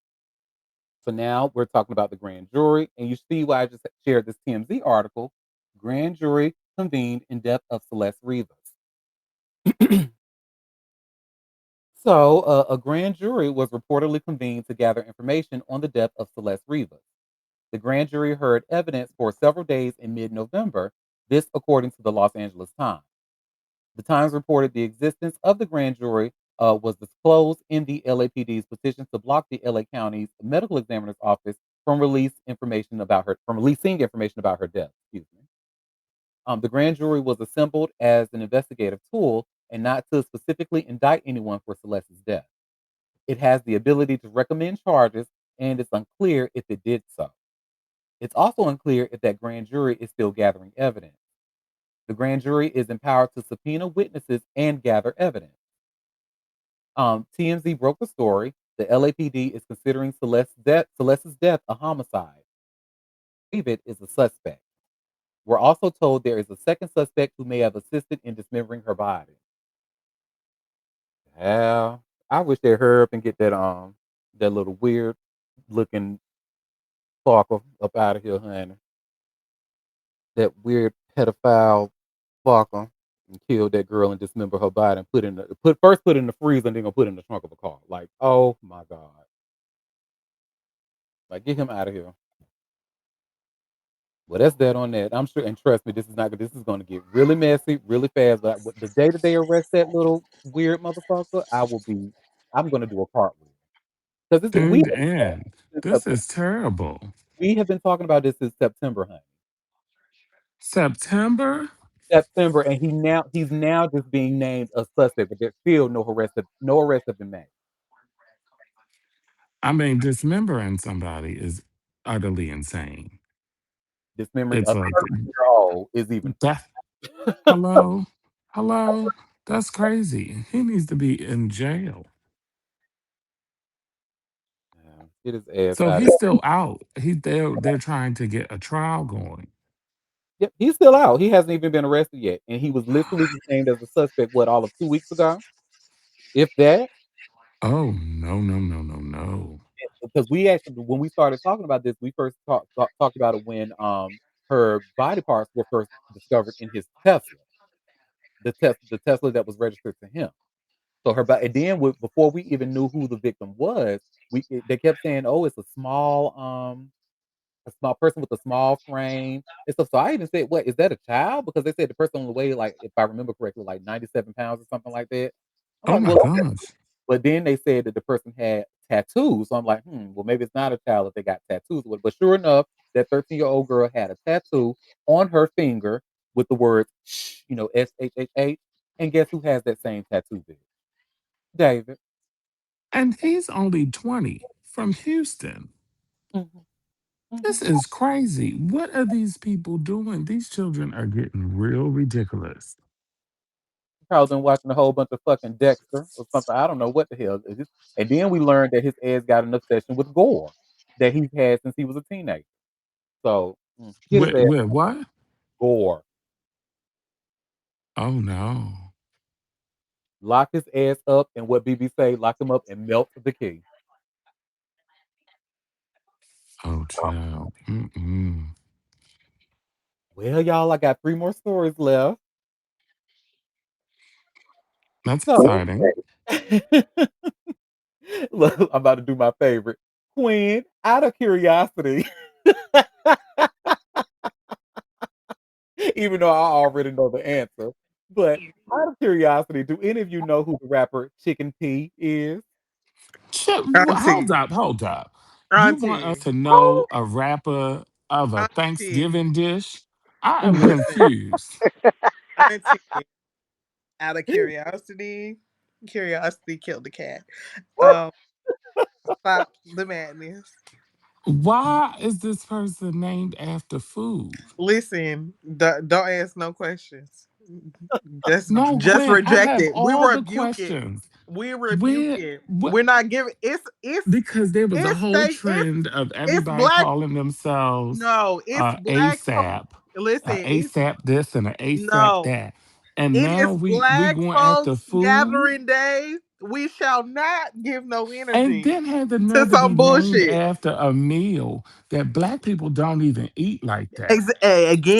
So now we're talking about the grand jury, and you see why I just shared this TMZ article. Grand jury convened in death of Celeste Rivas. So a grand jury was reportedly convened to gather information on the death of Celeste Rivas. The grand jury heard evidence for several days in mid-November. This, according to the Los Angeles Times. The Times reported the existence of the grand jury was disclosed in the LAPD's petition to block the LA County's medical examiner's office from releasing information about her death. Excuse me. The grand jury was assembled as an investigative tool and not to specifically indict anyone for Celeste's death. It has the ability to recommend charges, and it's unclear if it did so. It's also unclear if that grand jury is still gathering evidence. The grand jury is empowered to subpoena witnesses and gather evidence. TMZ broke the story. The LAPD is considering Celeste's death a homicide. David is a suspect. We're also told there is a second suspect who may have assisted in dismembering her body. Yeah, I wish they'd hurry up and get that little weird looking fucker up out of here, honey. That weird pedophile fucker and killed that girl and dismember her body and put in the freezer and then gonna put it in the trunk of a car. Like, oh my God. Like, get him out of here. Well, that's that on that. I'm sure, and trust me, this is gonna get really messy, really fast. But the day that they arrest that little weird motherfucker, I'm gonna do a cartwheel. Because Dude, and this is terrible. we have been talking about this since September, honey. September? September, and he's now just being named a suspect, but there's still no arrests have been made. I mean, dismembering somebody is utterly insane. Dismembering It's a like 13-year-old is even that. Hello, hello. That's crazy. He needs to be in jail. yeah, get his ass So out of he's here. still out. They're trying to get a trial going. Yep, he's still out. He hasn't even been arrested yet, and he was literally just named as a suspect. What all of 2 weeks ago, if that. Oh no no no no no. Because we actually, when we started talking about this, we first talked about it when her body parts were first discovered in his Tesla, the Tesla that was registered to him. So her body, and then before we even knew who the victim was, they kept saying, "Oh, it's a small person with a small frame." And so I even said, "What is that, a child?" Because they said the person on the way, like if I remember correctly, like 97 pounds or something like that. I'm Oh like, my well, gosh. but then they said that the person had tattoos. So I'm like, well, maybe it's not a child if they got tattoos. But sure enough, that 13-year-old girl had a tattoo on her finger with the words, SHH, And guess who has that same tattoo, bitch? David. And he's only 20 from Houston. Mhm, This mhm. is crazy. What are these people doing? These children are getting real ridiculous. Probably been watching a whole bunch of fucking Dexter or something. I don't know what the hell it is. And then we learned that his ass got an obsession with gore that he's had since he was a teenager. So get his ass With what? gore. Oh no. Lock his ass up and what BB say, lock him up and melt the key. Oh child. Mm-mm. Well, y'all, I got three more stories left. That's So exciting. look, I'm about to do my favorite. Quinn, out of curiosity, even though I already know the answer, but out of curiosity, do any of you know who the rapper Chicken P is? Hold Auntie, up, hold up. You want us Auntie, to know a rapper of a Auntie. Thanksgiving dish? I am Listen, confused. Auntie. Out of curiosity, curiosity killed the cat. What? Um, Stop the madness. Why is this person named after food? Listen, don't ask no questions. Just No, just Gwen, I reject have it. We all the rebuke it. questions. We rebuke Where, it. what? We're not giving. Because there was a It's whole they trend of it's everybody black. calling themselves No, it's black folks. ASAP, Listen, it's ASAP this and an ASAP no. that, and It now is we Black going after folks food, gathering day. We shall not give no and energy then had the to nerve to be some named bullshit. after a meal that black people don't even eat like that.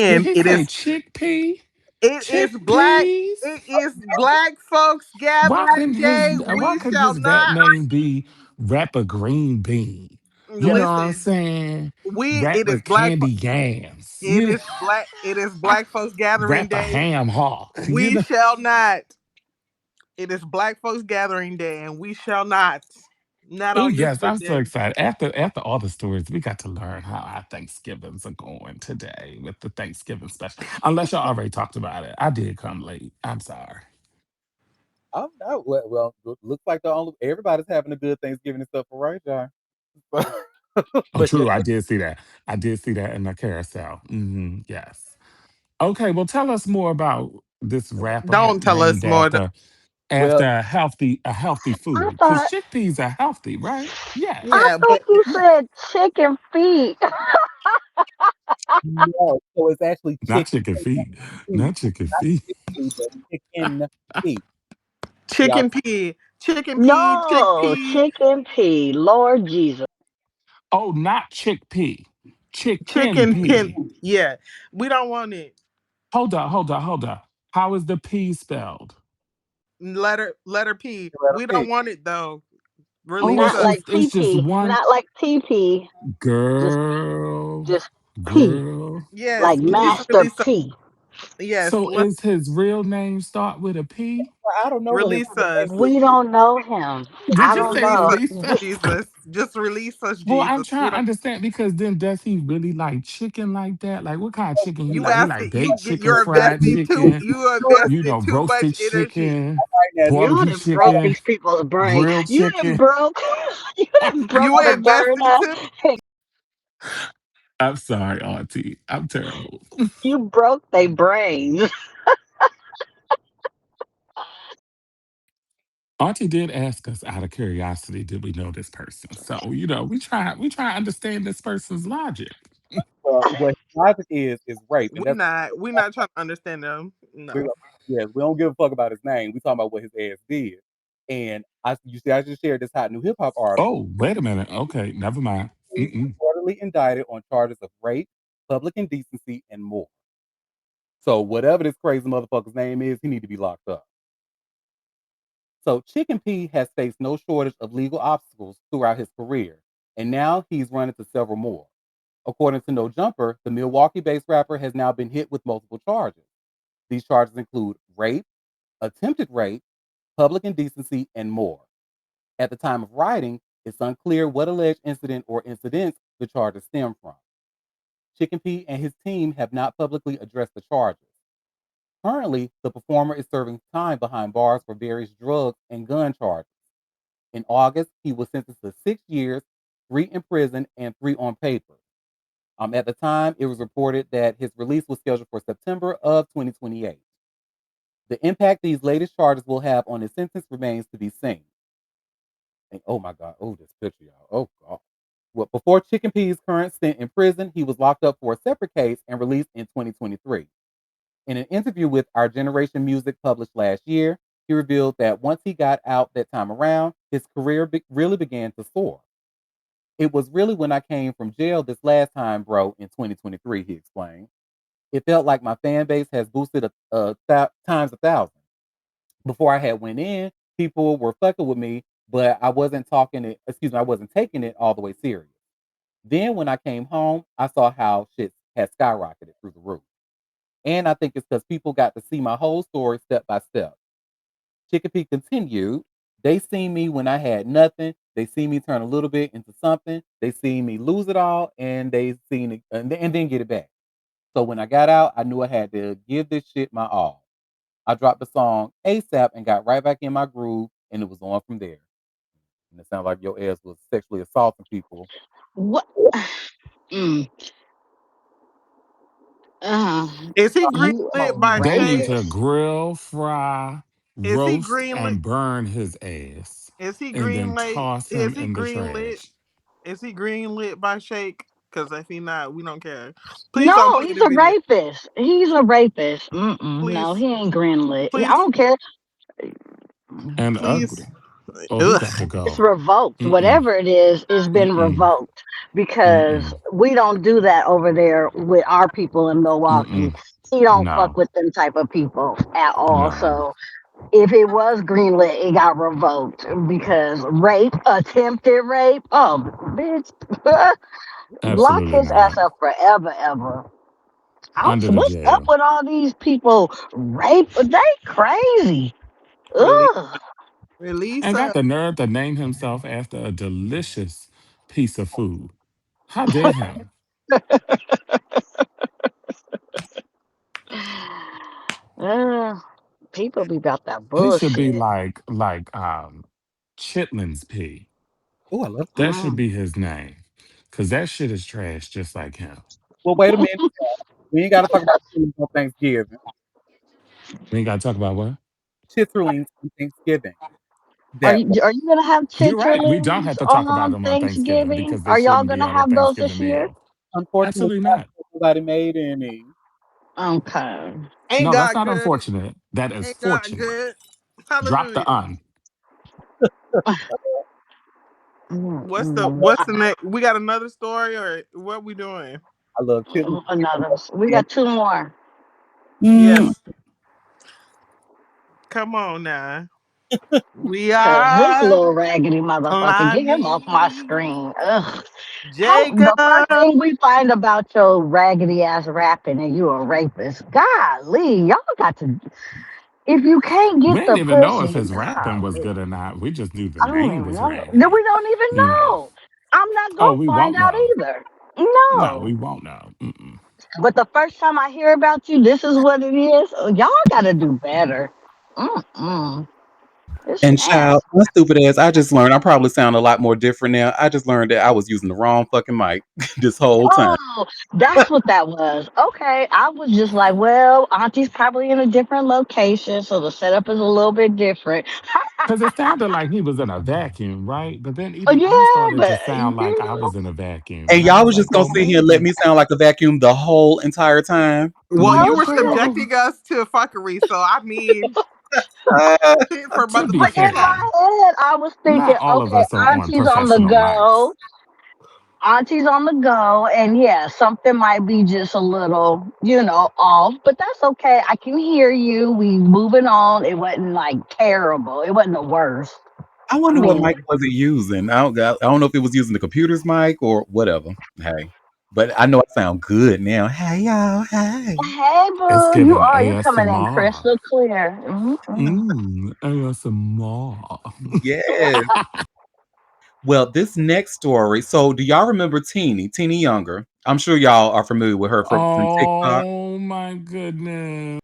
Did Again, he say chickpea? it is black. Chickpeas? It is Black folks Why couldn't gathering day. why We couldn't shall his rap not name be Rapper Green Bean? You know what I'm listen. saying? We it Rapper is black. Candy Yams. You know, It is Black folks gathering Rapper day. Ham Hock. You We know? shall not. It is Black folks gathering day, and we shall not. Not Oh on your yes, I'm so switches. excited. After all the stories, we got to learn how our Thanksgivings are going today with the Thanksgiving special. Unless y'all already talked about it. I did come late. I'm sorry. I'm not well. Looks like the only everybody's having a good Thanksgiving and stuff for right, John. Oh, But yeah, true. I did see that. I did see that in the carousel. Yes. Okay. Well, tell us more about this rapper Don't tell us named more. after well, a healthy I food because thought chickpeas are healthy, right? I Yes. Yeah, thought but you said chicken feet. no. So it's actually Not chicken chicken feet. feet, Not chicken not feet. chicken feet, but chicken feet. Y'all, chicken pea, No, chickpea, chicken pea. Lord Jesus. Oh, not chickpea. Chicken chicken pin. pea. Yeah, we don't want it. Hold up. How is the P spelled? Letter P. let her We don't pick. want it though. Oh, Release Not us. like it's just PP. one Not like PP. Just girl, just P. girl. Yes, Like please Master release us. P. Yes, So is his real name start with a P? Well, I don't know what his release real name us. is. We don't know him. Did I you don't say Release know. us, release us? Jesus. Just release us, Well, I'm Jesus. We trying to don't. understand because then does he really like chicken like that? Like what kind of chicken he You like? He asking? like You baked get. chicken, You're fried investing too. chicken, You are you investing know, too much roasted energy. chicken, Right now, You barbecue done broke chicken, these people's brain. grilled You done chicken. broke. You done broke You the investing burner. too. I'm sorry, Auntie. I'm terrible. You broke their brains. Auntie did ask us out of curiosity, did we know this person? So, we try to understand this person's logic. what his logic is rape, and We that's not. We not trying to understand them. we, No. yeah, we don't give a fuck about his name. We talking about what his ass did. And you see, I just shared this hot new hip hop article. Oh, wait a minute. Okay, never mind. He's Mm-mm. reportedly indicted on charges of rape, public indecency, and more. So whatever this crazy motherfucker's name is, he need to be locked up. So Chicken P has faced no shortage of legal obstacles throughout his career, and now he's run into several more. According to No Jumper, the Milwaukee-based rapper has now been hit with multiple charges. These charges include rape, attempted rape, public indecency, and more. At the time of writing, it's unclear what alleged incident or incidents the charges stem from. Chicken P and his team have not publicly addressed the charges. Currently, the performer is serving time behind bars for various drugs and gun charges. In August, he was sentenced to 6 years, 3 in prison, and 3 on paper. At the time, it was reported that his release was scheduled for September of 2028. The impact these latest charges will have on his sentence remains to be seen. And oh my God, oh, this picture, y'all. Oh, God. Well, before Chicken Pea's current stint in prison, he was locked up for a separate case and released in 2023. In an interview with Our Generation Music published last year, he revealed that once he got out that time around, his career really began to soar. It was really when I came from jail this last time, bro, in 2023, he explained. It felt like my fan base has boosted times 1,000. Before I had went in, people were fucking with me, but I wasn't taking it all the way serious. Then when I came home, I saw how shit had skyrocketed through the roof. And I think it's because people got to see my whole story step by step. Chicopee continued, they seen me when I had nothing. They see me turn a little bit into something. They see me lose it all, and they seen it and then get it back. So when I got out, I knew I had to give this shit my all. I dropped the song ASAP and got right back in my groove, and it was on from there. And it sounded like your ass was sexually assaulting people. What? Mm, Is he so you a greenlit by They need Shake? to rapist? grill, fry, Is he roast, greenlit? and burn his ass, Is he and then greenlit? toss him Is he in the greenlit? trash. Is he greenlit by Shake? Because if he not, we don't care. Please don't No, play he's the a video. rapist. He's a rapist. No, Please, he ain't greenlit. I please, don't care. And please. ugly. Oh, he got Ugh. to It's go. revoked. Mm-mm. Whatever it is, it's been Mm-mm. revoked because Mm-mm. we don't do that over there with our people in Milwaukee. Mm-mm. He don't fuck No. with them type of people at all. No. So if it was greenlit, it got revoked because rape, attempted rape. Oh, bitch, lock Absolutely his ass not. up forever, ever. Under the What's up jail. with all these people? Rape? They crazy. Release, Ugh. release And got her. the nerve to name himself after a delicious piece of food. How dare him? Ugh. People be about that He should be bullshit. like Chitlins P. Oh, I love That chicken. should Mm. be his name. Cause that shit is trash just like him. Well, wait a minute. We ain't got to talk about chitterlings on Thanksgiving. We ain't gotta talk about what? Chitterlings on Thanksgiving. Are That you gonna have You're right. We don't chitterlings have to talk about on them on Thanksgiving Thanksgiving? because they Are y'all shouldn't be gonna on a have those Thanksgiving this year? meal. unfortunately Absolutely not. nobody made any. Okay. Ain't No, that's God not good? unfortunate. That is Ain't God fortunate. good? Drop the Hallelujah. un. Mm-mm. What's the next? We got another story or what we doing? I love chitlins. Another. We And, got two more. mm, Yes. Come on now. We Cause this are little raggedy motherfucker, get him off my climbing screen. Ugh. How the first Jacob. thing we find about your raggedy ass rapping and you a rapist. Golly, y'all got to if you can't We get didn't the even know if pussy, his rapping was golly. good or not. We just knew the I don't name even was know. No, we raggedy. don't even You know. know. I'm not Oh, gonna we find won't out know. either. No, we No. won't know. Mm-mm. But the first time I hear about you, this is what it is. Oh, y'all gotta do better. Mm-mm. It's and child, nasty. my stupid ass, I just learned I probably sound a lot more different now. I just learned that I was using the wrong fucking mic this whole time. Oh, that's what that was. Okay. I was just like, well, Auntie's probably in a different location, so the setup is a little bit different. Because it sounded like he was in a vacuum, right? But then Oh even I yeah, started to but sound like you I know, was in a vacuum. And And I y'all was was just like, gonna well, sit here and let maybe. me sound like a vacuum the whole entire time. Well, Mm. you were most people. subjecting us to fuckery, so I mean, Ah, for To be But in motherfucking my fair, head, I was thinking, not all of okay, us are on Auntie's on the professional go. mics. Auntie's on the go, and yeah, something might be just a little, off, but that's okay. I can hear you. We moving on. It wasn't like terrible. It wasn't the worst. I I wonder what mean, mic was it using. I don't know if it was using the computer's mic or whatever. Hey, but I know I sound good now. Hey y'all, hey. hey, It's boo, you giving are. You're coming in ASMR. crystal clear. Mm-mm. ASMR. Yes. Well, this next story. So, do y'all remember Teeny Younger? I'm sure y'all are familiar with her from TikTok. Oh my goodness.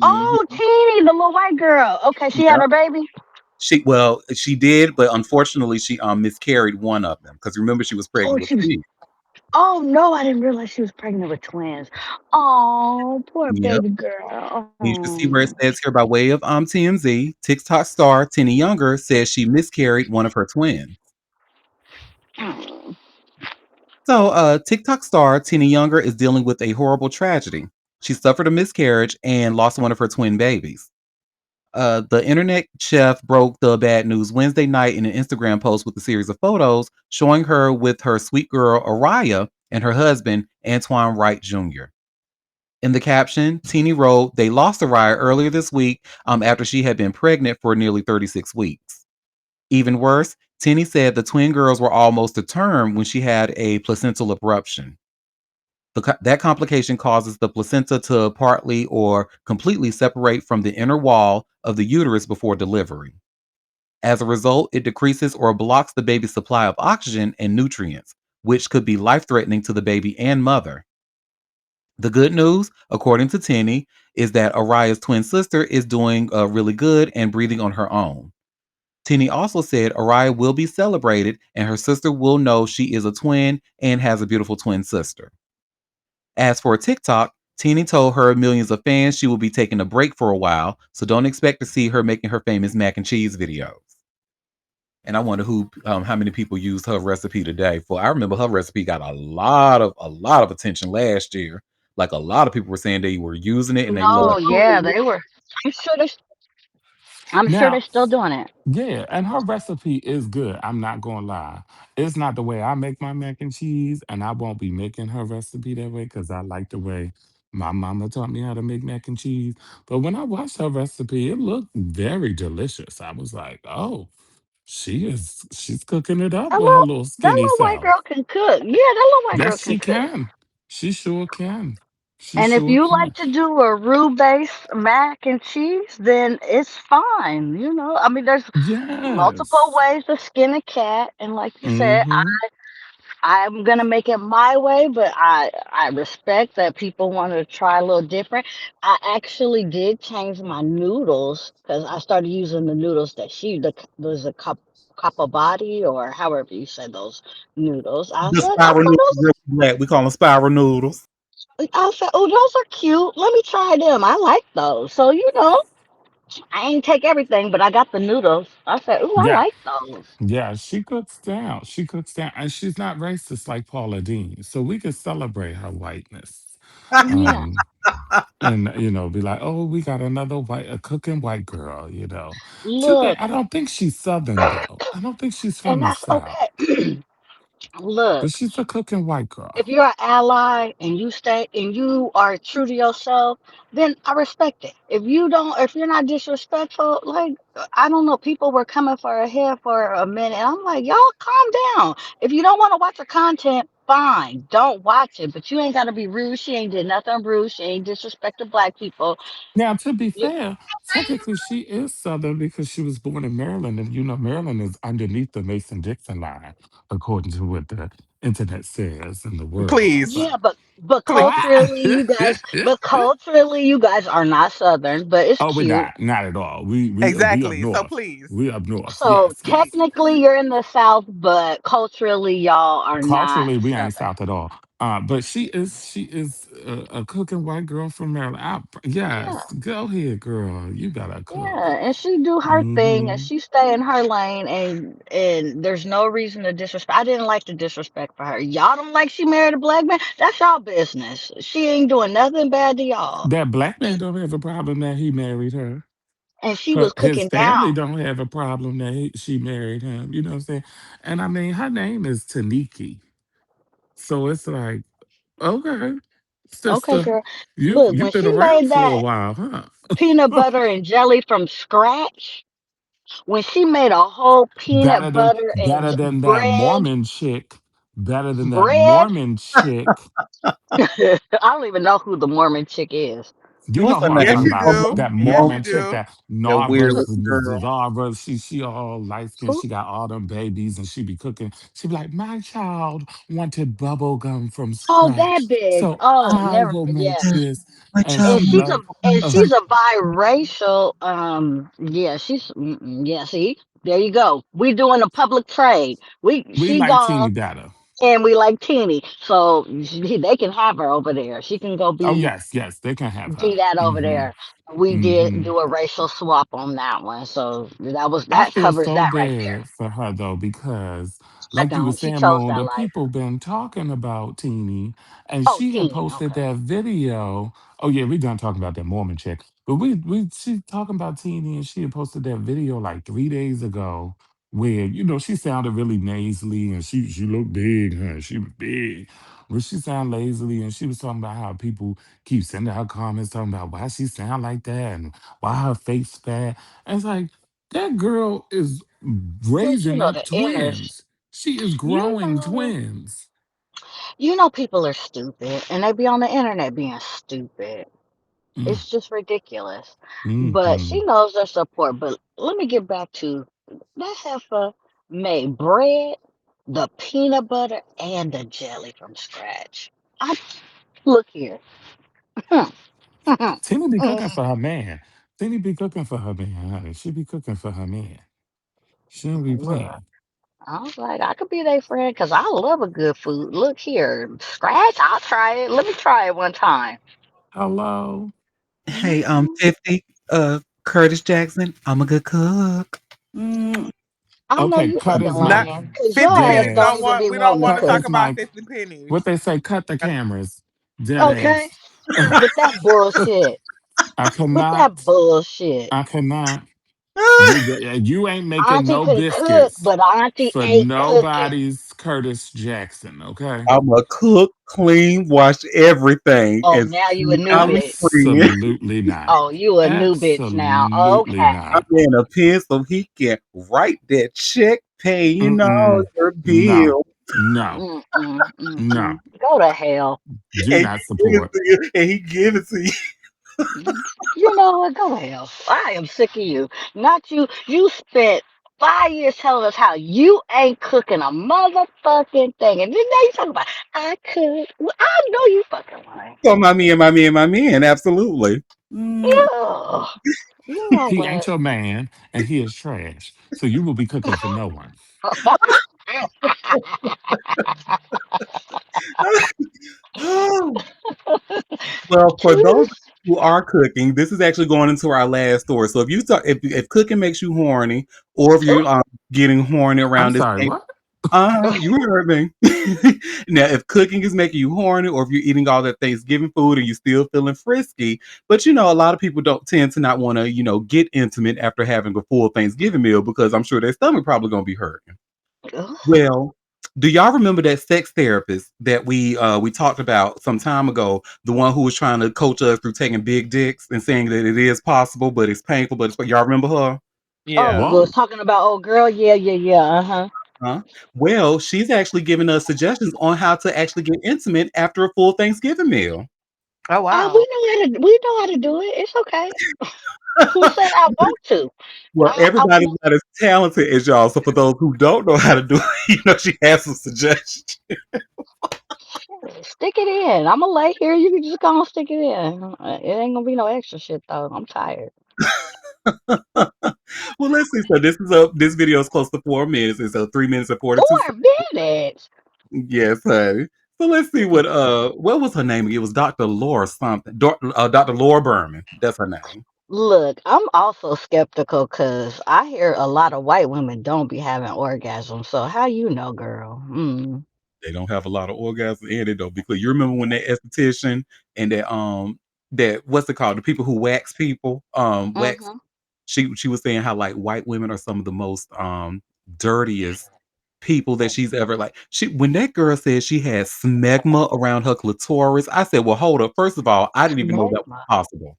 Oh, Mhm. Teeny, the little white girl. Okay, she had Yep. her baby. She did, but unfortunately, she miscarried one of them because remember she was Oh, pregnant with she was. twins. Oh no, I didn't realize she was pregnant with twins. Oh, poor Yep. baby girl. You should see where it Oh. says here by way of TMZ. TikTok star Tenny Younger says she miscarried one of her twins. Mm. So, TikTok star Tina Younger is dealing with a horrible tragedy. She suffered a miscarriage and lost one of her twin babies. The internet chef broke the bad news Wednesday night in an Instagram post with a series of photos showing her with her sweet girl Araya and her husband Antoine Wright Jr. In the caption, Teeny wrote, "They lost Araya earlier this week after she had been pregnant for nearly 36 weeks." Even worse, Teeny said the twin girls were almost to term when she had a placental abruption. That complication causes the placenta to partly or completely separate from the inner wall of the uterus before delivery. As a result, it decreases or blocks the baby's supply of oxygen and nutrients, which could be life threatening to the baby and mother. The good news, according to Tenny, is that Araya's twin sister is doing really good and breathing on her own. Tenny also said Araya will be celebrated and her sister will know she is a twin and has a beautiful twin sister. As for TikTok, Teeny told her millions of fans she will be taking a break for a while, so don't expect to see her making her famous mac and cheese videos. And I wonder how many people used her recipe today. For I remember her recipe got a lot of attention last year. Like a lot of people were saying they were using it and they No, loved yeah, they were. I'm sure they. I'm sure they're Now, still doing it. yeah, and her recipe is good. I'm not gonna lie. It's not the way I make my mac and cheese, and I won't be making her recipe that way because I like the way my mama taught me how to make mac and cheese. But when I watched her recipe, it looked very delicious. I was like, oh, she's cooking it up That with her little little that skinny little white self. girl can cook. Yeah, that little white girl Yes, can she cook. can. She sure can. She And if sure you like can. to do a roux based mac and cheese, then it's fine. I mean, there's multiple Yes. ways to skin a cat, and like you said, Mm-hmm. I'm gonna make it my way, but I respect that people want to try a little different. I actually did change my noodles because I started using the noodles that there's a cup body or however you say those noodles. the spiral noodles. We call them spiral noodles. I said, oh, those are cute. Let me try them. I like those. So I ain't take everything, but I got the noodles. I said, oh, I Yeah. like those. Yeah, she cooks down. She cooks down, and she's not racist like Paula Dean. So we can celebrate her whiteness, Yeah, um, and be like, "Oh, we got another a cooking white girl." Today, look, I don't think she's Southern though. I don't think she's from and the that's South, okay. but Look. she's a cooking white girl. If you're an ally and you stay and you are true to yourself, then I respect it. If you're not disrespectful, like I don't know, people were coming for her head for a minute. I'm like, y'all calm down. If you don't want to watch her content, fine, don't watch it. But you ain't gotta be rude. She ain't did nothing rude. She ain't disrespected black people. Now, to be You- fair, technically she is Southern because she was born in Maryland, and Maryland is underneath the Mason-Dixon line, according to what the internet says in the world. Please, So, yeah, but please. culturally, you guys are not Southern, but it's oh, we're cute. not at all. We up Exactly. So north. please. We up north. So Yes, yes. technically, you're in the South, but culturally, y'all are not Culturally, we ain't Southern. South at all. But she is a cooking white girl from Maryland. Yeah, Yes, go ahead, girl. You gotta cook. yeah, and she do her thing, and Hmm. she stay in her lane, and there's no reason to disrespect. I didn't like the disrespect for her. Y'all don't like she married a black man. That's y'all business. She ain't doing nothing bad to y'all, That black man don't have a problem that he married her. and she was His cooking family down. don't have a problem that she married him. You know what I'm saying? And I mean, her name is Taniki, so it's like, okay, Okay, sister, girl. you Look, you've when been she around made for a that while, huh? peanut butter and jelly from scratch, when she made a whole better peanut than butter and better than that bread, Mormon chick. Better than that bread. Mormon chick. I don't even know who the Mormon chick is. You What's know her who I'm Yes, talking name? you about. do. That Yes, Mormon you chick, do. that That weird Narva looking girl. Zara. She all light skinned. Who? She got all them babies and she be cooking. She be like, my child wanted bubble gum from Oh, that scratch. bitch. So Oh, I never. will make Yeah. this. My And child And she needs she's like, and uh, she's bubble a biracial. Yeah, yeah. See, there you go. We doing a public trade. we She like teeny gone, data. and we like Teeny, so they can have her over there. She can go Oh be yes, yes, they can have her. that over Hmm. there. We did Hmm. do a racial swap on that one, so I that feel covers so that right there. bad for her though, because I like you were don't. She saying, chose Mo, that the life. people been talking about Teeny, and Oh, she had Teeny. posted Okay. that video. Oh yeah, we done talking about that Mormon chick. But we she talking about Teeny, and she had posted that video like 3 days ago where, she sounded really nasally, and she looked big, huh? She was big. But she sounded lazily, and she was talking about how people keep sending her comments talking about why she sound like that and why her face fat. And it's like, that girl is But raising up the inner. twins. She is You growing know. twins. People are stupid, and they be on the internet being stupid. Mm, It's just ridiculous. But she mhm. knows their support. But let me get back to that heifer made bread, the peanut butter, and the jelly from scratch. I look here. Tina be cooking Mm, for her man. Tina be cooking for her man, honey. She be cooking for her man. She don't be look, playing. I was like, I could be their friend because I love a good food. Look here, scratch. I'll try it. Let me try it one time. Hello. Hey, Mhm. 50, Curtis Jackson, I'm a good cook. Mm, I know Okay, you cut fucking his Not mic. lying because your 50 ass Dead pennies don't don't ass. even want. be We don't wanting to want to Cut talk cook. his about mic. 50 pennies. What they say, cut the cameras. Dead Okay, ass. with that bullshit. I With cannot. that bullshit. I cannot. ah, You ain't making Auntie no can cook, biscuits but Auntie for ain't cooking. nobody's Curtis Jackson, okay? I'm a cook, clean, wash everything, Oh, and now you a new smile and bitch. friend. Absolutely not. Oh, you a new bitch now. Absolutely Okay. I'm not. in a pen so he can write that check, paying all Mm-mm. your No. bills, No. Mm-mm, No. mm-mm. Go to hell. Do and not he give it support. to you, and he give it to you. You know what? Go to hell. I am sick of you. Not you. You spent 5 years telling us how you ain't cooking a motherfucking thing. And then now you talking about, I could. Well, I know you fucking lying. So my man, absolutely. Mm. Ugh. You know He ain't what? your man and he is trash. So you will be cooking for no one. Well, for those Juice. who are cooking, this is actually going into our last story. So if cooking makes you horny, or if you're getting horny I'm around this sorry, time, what? you heard me. Now, if cooking is making you horny, or if you're eating all that Thanksgiving food and you're still feeling frisky, but a lot of people don't tend to not want to, get intimate after having a full Thanksgiving meal because I'm sure their stomach probably gonna be hurting. Ugh. Well, do y'all remember that sex therapist that we talked about some time ago? The one who was trying to coach us through taking big dicks and saying that it is possible, but it's painful. But y'all remember her? Oh, Yeah. was What? talking about old girl. Yeah, yeah, yeah. Uh-huh. Huh? Well, she's actually giving us suggestions on how to actually get intimate after a full Thanksgiving meal. Oh We wow. know how to. We know how to do it. It's okay. Who said I want to? Well, I everybody's want. not as talented as y'all. So for those who don't know how to do it, she has some suggestions. Stick it in. I'm gonna lay here. You can just go and stick it in. It ain't gonna be no extra shit though. I'm tired. Well, let's see. So this video is close to 4 minutes. It's 3 minutes and 42 4 seconds. minutes. Yes, honey. So let's see what was her name? It was Dr. Laura something. Dr. Laura Berman. That's her name. Look, I'm also skeptical because I hear a lot of white women don't be having orgasms. So how you know, girl? Mm. They don't have a lot of orgasms in it though. Because you remember when that esthetician and that what's it called? The people who wax people, wax Mm-hmm. she was saying how like white women are some of the most dirtiest people that she's ever like she when that girl said she had smegma around her clitoris, I said, well, hold up. First of all, I didn't even know that was Smegma. possible.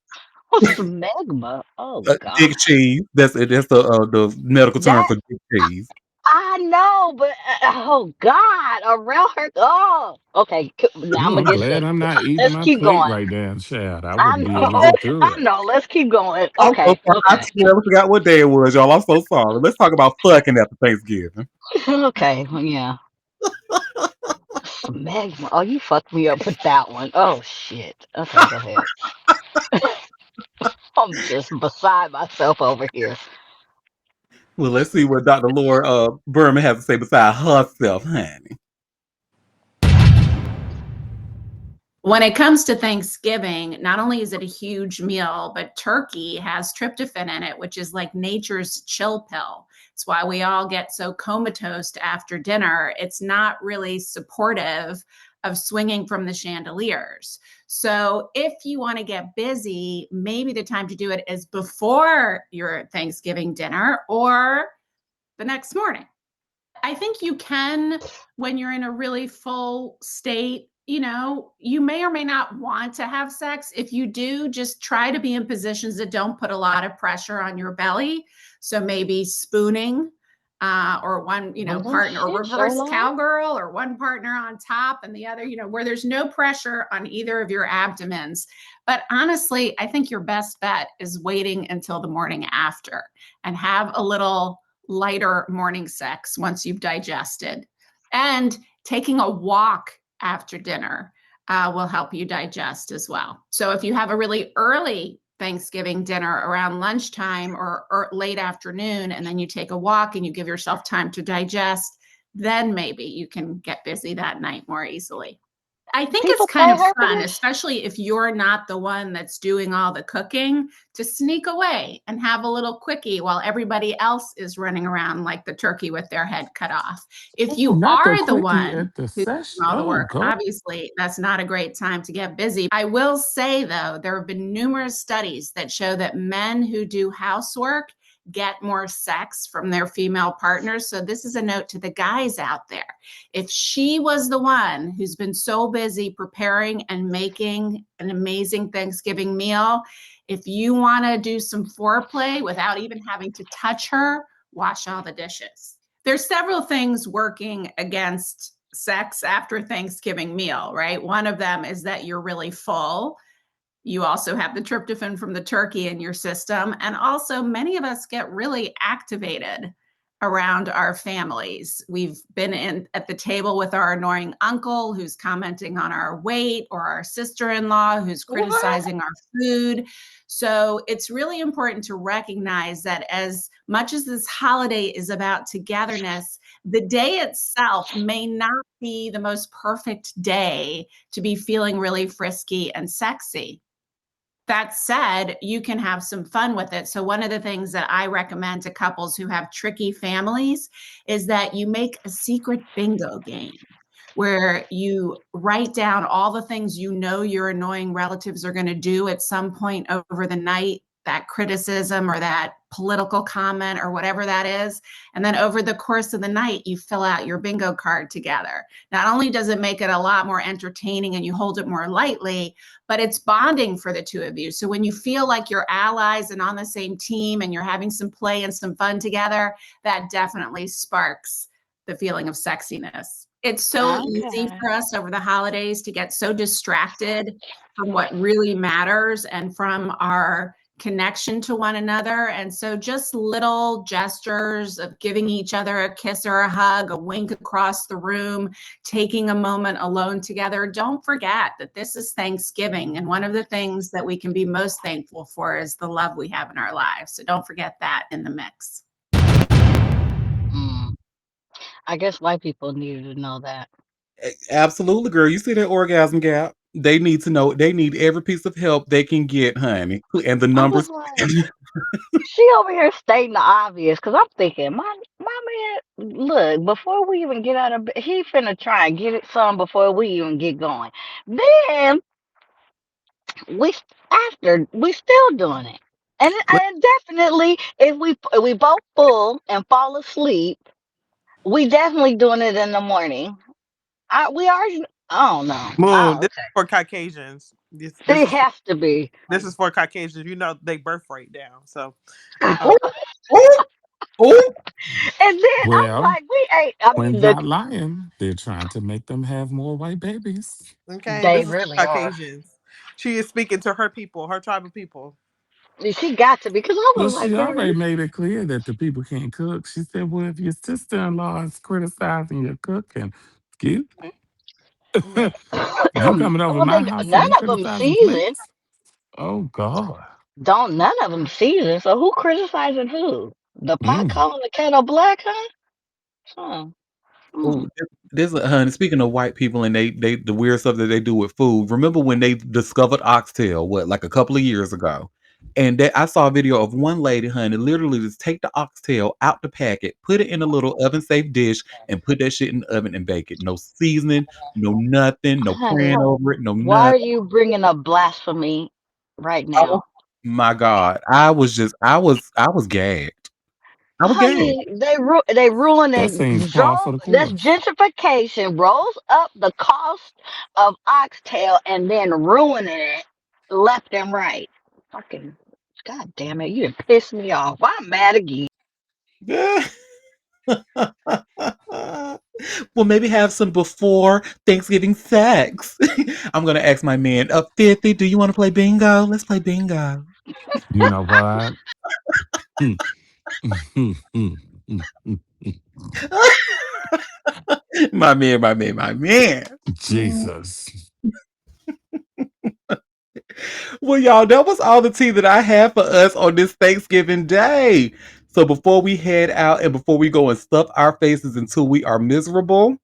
Smegma. Oh God. Dick cheese. That's it. That's the medical term That for dick cheese. I know, but oh God, around her. Oh, okay. Now I'm Ooh, gonna I'm get glad sick. I'm not eating Let's my keep plate going. right now, Chad. I I wouldn't be able to know. get through I it. know. Let's keep going. I'm so Okay. sorry. I Okay. totally forgot what day it was, y'all. I'm so sorry. Let's talk about fucking after Thanksgiving. Okay. Well, yeah. Smegma. Oh, you fucked me up with that one. Oh shit. Okay, go ahead. I'm just beside myself over here. Well, let's see what Dr. Laura Berman has to say beside herself, honey. When it comes to Thanksgiving, not only is it a huge meal, but turkey has tryptophan in it, which is like nature's chill pill. It's why we all get so comatose after dinner. It's not really supportive of swinging from the chandeliers. So, if you want to get busy, maybe the time to do it is before your Thanksgiving dinner or the next morning. I think you can, when you're in a really full state, you may or may not want to have sex. If you do, just try to be in positions that don't put a lot of pressure on your belly. So maybe spooning, or one, Well, partner, or shit, reverse Sherlock. cowgirl, or one partner on top and the other, where there's no pressure on either of your abdomens. But honestly, I think your best bet is waiting until the morning after and have a little lighter morning sex once you've digested. And taking a walk after dinner will help you digest as well. So if you have a really early Thanksgiving dinner around lunchtime or late afternoon, and then you take a walk and you give yourself time to digest, then maybe you can get busy that night more easily. I think it's People kind pay of her for fun, this. especially if you're not the one that's doing all the cooking, to sneak away and have a little quickie while everybody else is running around like the turkey with their head cut off. If Oh, you not the are the quickie one at the who's sesh. doing all the Oh, work, go. obviously that's not a great time to get busy. I will say, though, there have been numerous studies that show that men who do housework get more sex from their female partners. So this is a note to the guys out there. If she was the one who's been so busy preparing and making an amazing Thanksgiving meal, if you want to do some foreplay without even having to touch her, wash all the dishes. There's several things working against sex after Thanksgiving meal, right? One of them is that you're really full. You also have the tryptophan from the turkey in your system. And also, many of us get really activated around our families. We've been at the table with our annoying uncle who's commenting on our weight, or our sister-in-law who's What? criticizing our food. So it's really important to recognize that as much as this holiday is about togetherness, the day itself may not be the most perfect day to be feeling really frisky and sexy. That said, you can have some fun with it. So, one of the things that I recommend to couples who have tricky families is that you make a secret bingo game where you write down all the things your annoying relatives are going to do at some point over the night, that criticism or that political comment or whatever that is. And then over the course of the night, you fill out your bingo card together. Not only does it make it a lot more entertaining and you hold it more lightly, but it's bonding for the two of you. So when you feel like you're allies and on the same team and you're having some play and some fun together, that definitely sparks the feeling of sexiness. It's so easy Okay. for us over the holidays to get so distracted from what really matters and from our connection to one another. And so just little gestures of giving each other a kiss or a hug, a wink across the room, taking a moment alone together. Don't forget that this is Thanksgiving. And one of the things that we can be most thankful for is the love we have in our lives. So don't forget that in the mix. Mm. I guess white people needed to know that. Absolutely, girl. You see that orgasm gap? They need to know. They need every piece of help they can get, honey. And the I was numbers. like, she over here stating the obvious because I'm thinking, my man, look, before we even get out of bed, he finna try and get it some before we even get going. Then after we still doing it, and definitely if we both full and fall asleep, we definitely doing it in the morning. We already. I don't know. Moon, Oh, this is okay. for Caucasians. This It this is has to be. this is for Caucasians. You know they birth rate down. So Ooh, ooh. Oh, And then I'm Well, like, we ain't. I Quinn's mean, the not lying. They're trying to make them have more white babies. Okay, they this is really are. Caucasians. She is speaking to her people, her tribe of people. She got to because I Well, was like, she girl, already made it clear that the people can't cook. She said, well, if your sister-in-law is criticizing your cooking, excuse me, Yeah. you coming over well, my they house none and you of them criticizing seasoned. plates? Oh, God. Don't none of them seasoned. So who criticizing who? The pot Mm. calling the kettle black, huh? Huh. oh, Hmm. there's a honey. Speaking of white people and they the weird stuff that they do with food. Remember when they discovered oxtail? What, like a couple of years ago? And I saw a video of one lady, honey, literally just take the oxtail out the packet, put it in a little oven safe dish, and put that shit in the oven and bake it. No seasoning, no nothing, no praying Honey, over it, no why are nothing. you bringing up blasphemy right Oh now? my God, I was gagged. I was gagged. Honey, they That ruining seems par for the that's course. gentrification rolls up the cost of oxtail and then ruining it left and right. Fucking god damn it, you done pissed me off. I'm mad again. Well, maybe have some before Thanksgiving sex. I'm gonna ask my man, 50, do you want to play bingo? Let's play bingo. You know what? Mm, mm, mm, mm, mm, mm. My man, my man, my man. Jesus. Well, y'all, that was all the tea that I have for us on this Thanksgiving Day. So before we head out and before we go and stuff our faces until we are miserable,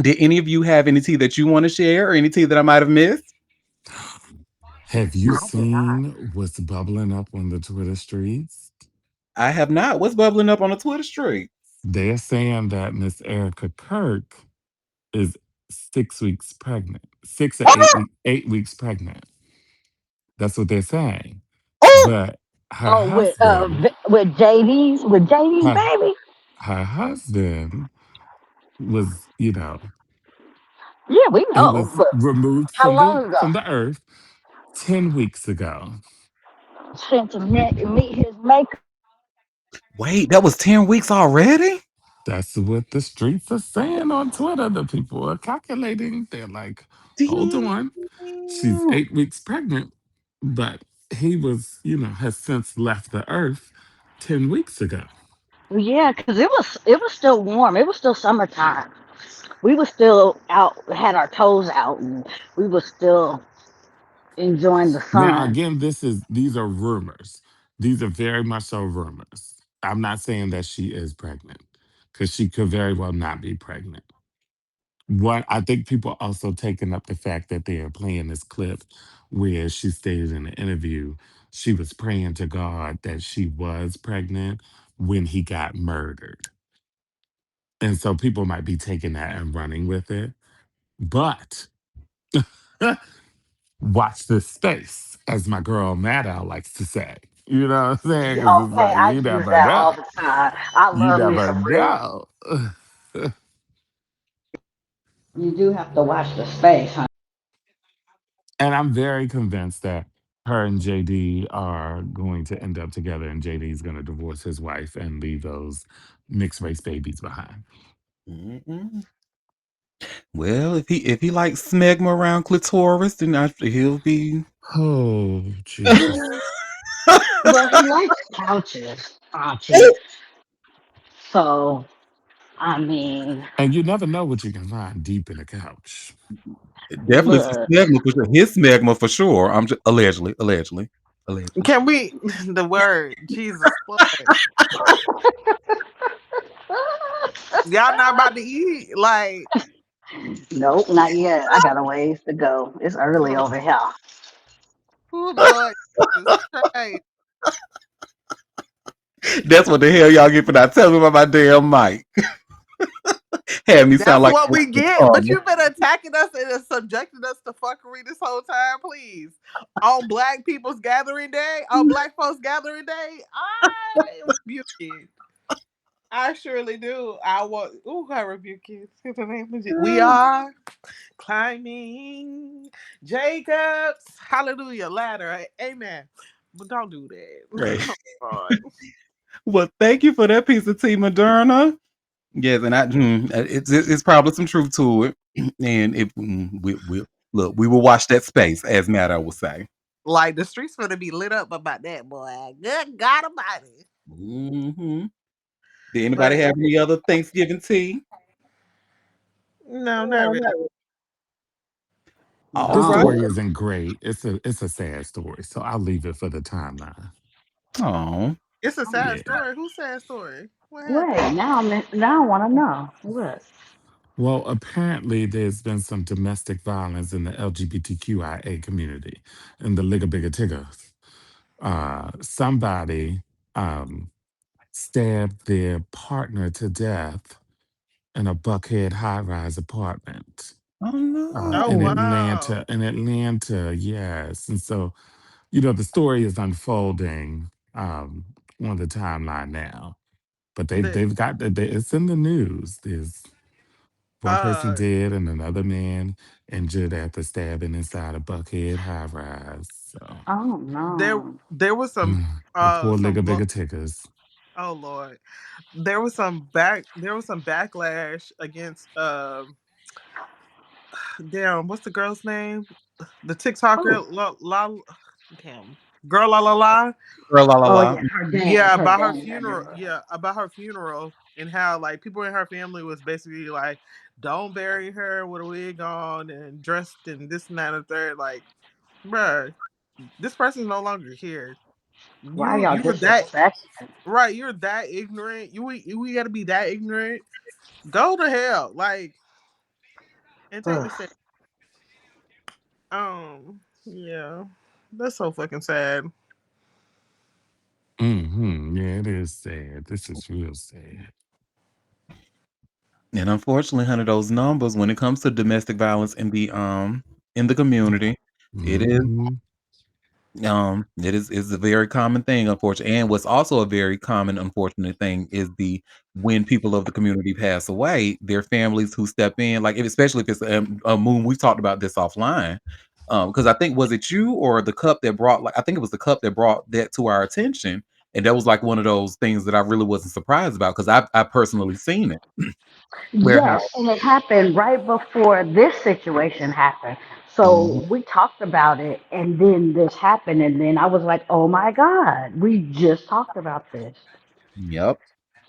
did any of you have any tea that you want to share or any tea that I might have missed? Have you I do not. seen what's bubbling up on the Twitter streets? I have not. What's bubbling up on the Twitter street? They're saying that Miss Erica Kirk is 6 weeks pregnant, 8 weeks pregnant. That's what they're saying. Oh, But her Oh, husband, with JD's her baby. her husband was, Yeah, we he know, was but removed how from the long ago? from the earth 10 weeks ago. Since meet his maker. wait, that was 10 weeks already? That's what the streets are saying on Twitter. The people are calculating. They're like, hold Damn. on. She's 8 weeks pregnant, but he was, has since left the earth 10 weeks ago. Yeah, because it was still warm. It was still summertime. We were still out, had our toes out, and we were still enjoying the Now, sun. again, these are rumors. These are very much so rumors. I'm not saying that she is pregnant because she could very well not be pregnant. What I think people also taking up the fact that they are playing this clip where she stated in an interview she was praying to God that she was pregnant when he got murdered. And so people might be taking that and running with it. But watch this space, as my girl Maddow likes to say. You know what I'm saying? Because it's Okay, like, I you use never that all know. the time. I You love me never some real. know. You do have to watch the space, huh? And I'm very convinced that her and JD are going to end up together, and JD is going to divorce his wife and leave those mixed race babies behind. Mm-mm. Well, if he likes smegma around clitoris, then he'll be. Oh, Jesus. Well, he likes couches, Auntie. So, I mean, And you never know what you can find deep in a couch. Definitely some look, smegma for sure. His smegma for sure. I'm just allegedly. Can we the word Jesus Lord? Y'all not about to eat? Like, nope, not yet. I got a ways to go. It's early oh, over here. Lord Jesus Christ. That's what the hell y'all get for not telling me about my damn mic. Had me sound That's like what I was we in get. But trouble. you've been attacking us and subjecting us to fuckery this whole time, please. On Black People's Gathering Day, on Black Folks Gathering Day, I rebuke it. I surely do. I want. Ooh, I rebuke it. In the name of Jesus. We are climbing Jacob's hallelujah ladder. Amen. But don't do that. Right. Oh, God. Well, thank you for that piece of tea, Moderna. Yes, and it's probably some truth to it. And if we look, we will watch that space, as Matt would say. Like the streets gonna be lit up about that boy. Good God Almighty! Hmm. Did anybody But have any other Thanksgiving tea? no, not really. All This right. story Um, isn't great. It's a sad story, so I'll leave it for the timeline. Oh, It's a sad Yeah. story. Who's sad story? What happened? wait, now I want to know what. Well, apparently there's been some domestic violence in the LGBTQIA community in the Ligga Bigga Tiggers. Somebody um, stabbed their partner to death in a Buckhead high-rise apartment oh Oh in no. wow. Atlanta. In Atlanta, yes. And so, the story is unfolding on the timeline now. But The it's in the news. There's one person uh dead and another man injured after stabbing inside a Buckhead high rise. So Oh there no. there was the poor some Ligga book. Bigga Tickers. Oh Lord, there was some backlash against damn, what's the girl's name? The TikToker, Oh, damn, girl, la la la. Girl, la la oh la. yeah, her dance, Yeah, her about her dance. funeral. Yeah, about her funeral and how like people in her family was basically like, don't bury her with a wig on and dressed in this and that and the third. Like, bruh, this person's no longer here. Why y'all You were that disrespecting? right. You're that ignorant. We got to be that ignorant. Go to hell, like, and take the Ugh. step. Yeah, that's so fucking sad. Yeah, it is sad. This is real sad. And unfortunately, honey, those numbers when it comes to domestic violence in the community, it is Mm-hmm. it is a very common thing, unfortunately. And what's also a very common, unfortunate thing is the when people of the community pass away, their families who step in, like especially if it's a moon. We've talked about this offline. Because I think was it you or the cup that brought like I think it was the cup that brought that to our attention, and that was like one of those things that I really wasn't surprised about because I personally seen it where how. Yes, and it happened right before this situation happened. So we talked about it, and then this happened, and then I was like, "Oh my God, we just talked about this." Yep.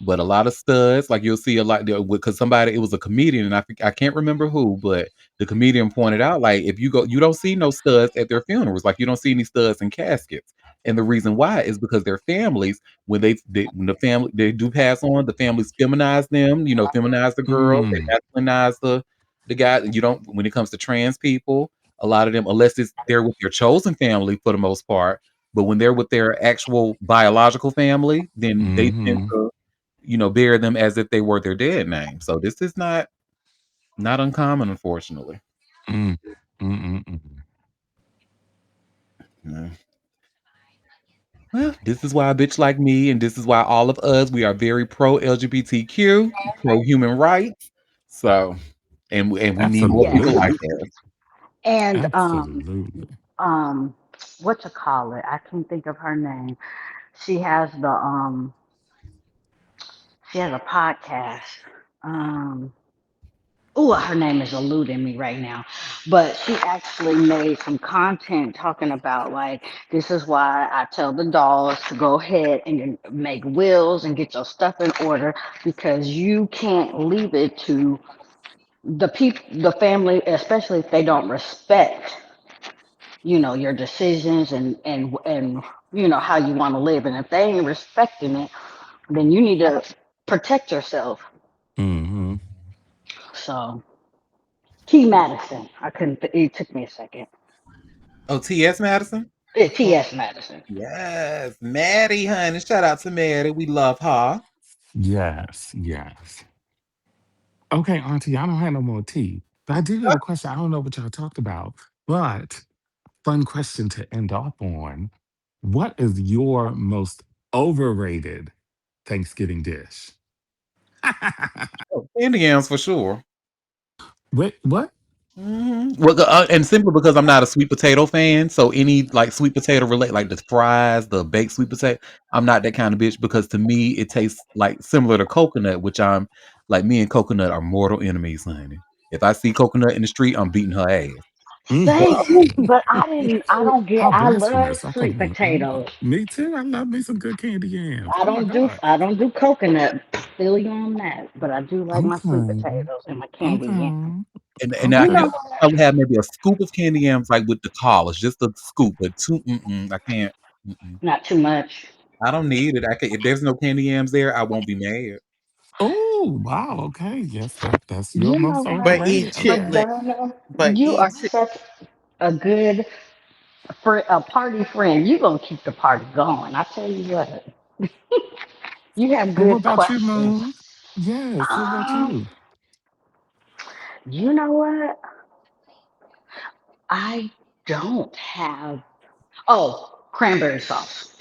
But a lot of studs, like you'll see a lot there because somebody, it was a comedian, and I can't remember who, but the comedian pointed out, like, if you go, you don't see no studs at their funerals, like you don't see any studs in caskets. And the reason why is because their families, when when the family they do pass on, the families feminize them, feminize the girl, they Mm, masculinize the guy. You don't when it comes to trans people, a lot of them, unless it's they're with their chosen family for the most part, but when they're with their actual biological family, then they tend mm-hmm. to, bury them as if they were their dead name. So this is not uncommon, unfortunately. Mm, mm-mm-mm. Yeah. Well, this is why a bitch like me, and this is why all of us, we are very pro LGBTQ, pro human rights. So, and we need more Yes, people like Absolutely. that. and Absolutely. um, what you call it? I can't think of her name. She has she has a podcast. Um, oh, her name is eluding me right now, but she actually made some content talking about like this is why I tell the dolls to go ahead and make wills and get your stuff in order because you can't leave it to the family, especially if they don't respect your decisions and how you want to live, and if they ain't respecting it, then you need to protect yourself. Mm-hmm. So T Madison, I couldn't. It took me a second. Oh, T.S. Madison? T.S. Madison. Yes, Maddie, honey. Shout out to Maddie. We love her. Yes, yes. Okay, Auntie, I don't have no more tea. But I do have a question. I don't know what y'all talked about, but fun question to end off on. What is your most overrated Thanksgiving dish? Oh, candy yams for sure. Wait, what? Well, and simply because I'm not a sweet potato fan, so any like sweet potato relate, like the fries, the baked sweet potato, I'm not that kind of bitch because to me it tastes like similar to coconut, which I'm like me and coconut are mortal enemies, honey. If I see coconut in the street, I'm beating her ass. But Same, but I didn't. I don't get. How I love blasphemous! I thought, sweet potatoes. me too. I love me some good candy yams. I Oh my don't do. god. I don't do coconut. Feel you on that, but I do like my sweet Okay. potatoes and my candy yams. Okay. and I You Okay. know can what? probably have maybe a scoop of candy yams like with the collars, just a scoop, but two, I can't. Mm-mm. Not too much. I don't need it. I can if there's no candy yams there, I won't be mad. Oh wow. Okay. Yes, that's your You know most what? But eat overrated. But Okay. chitlins. Donna, But you eat are such a good a party friend. You gonna keep the party going. I tell you what. You have And what good about you, questions. Moon? Yes. What about Um, you? you know what? I don't have. Oh, cranberry sauce.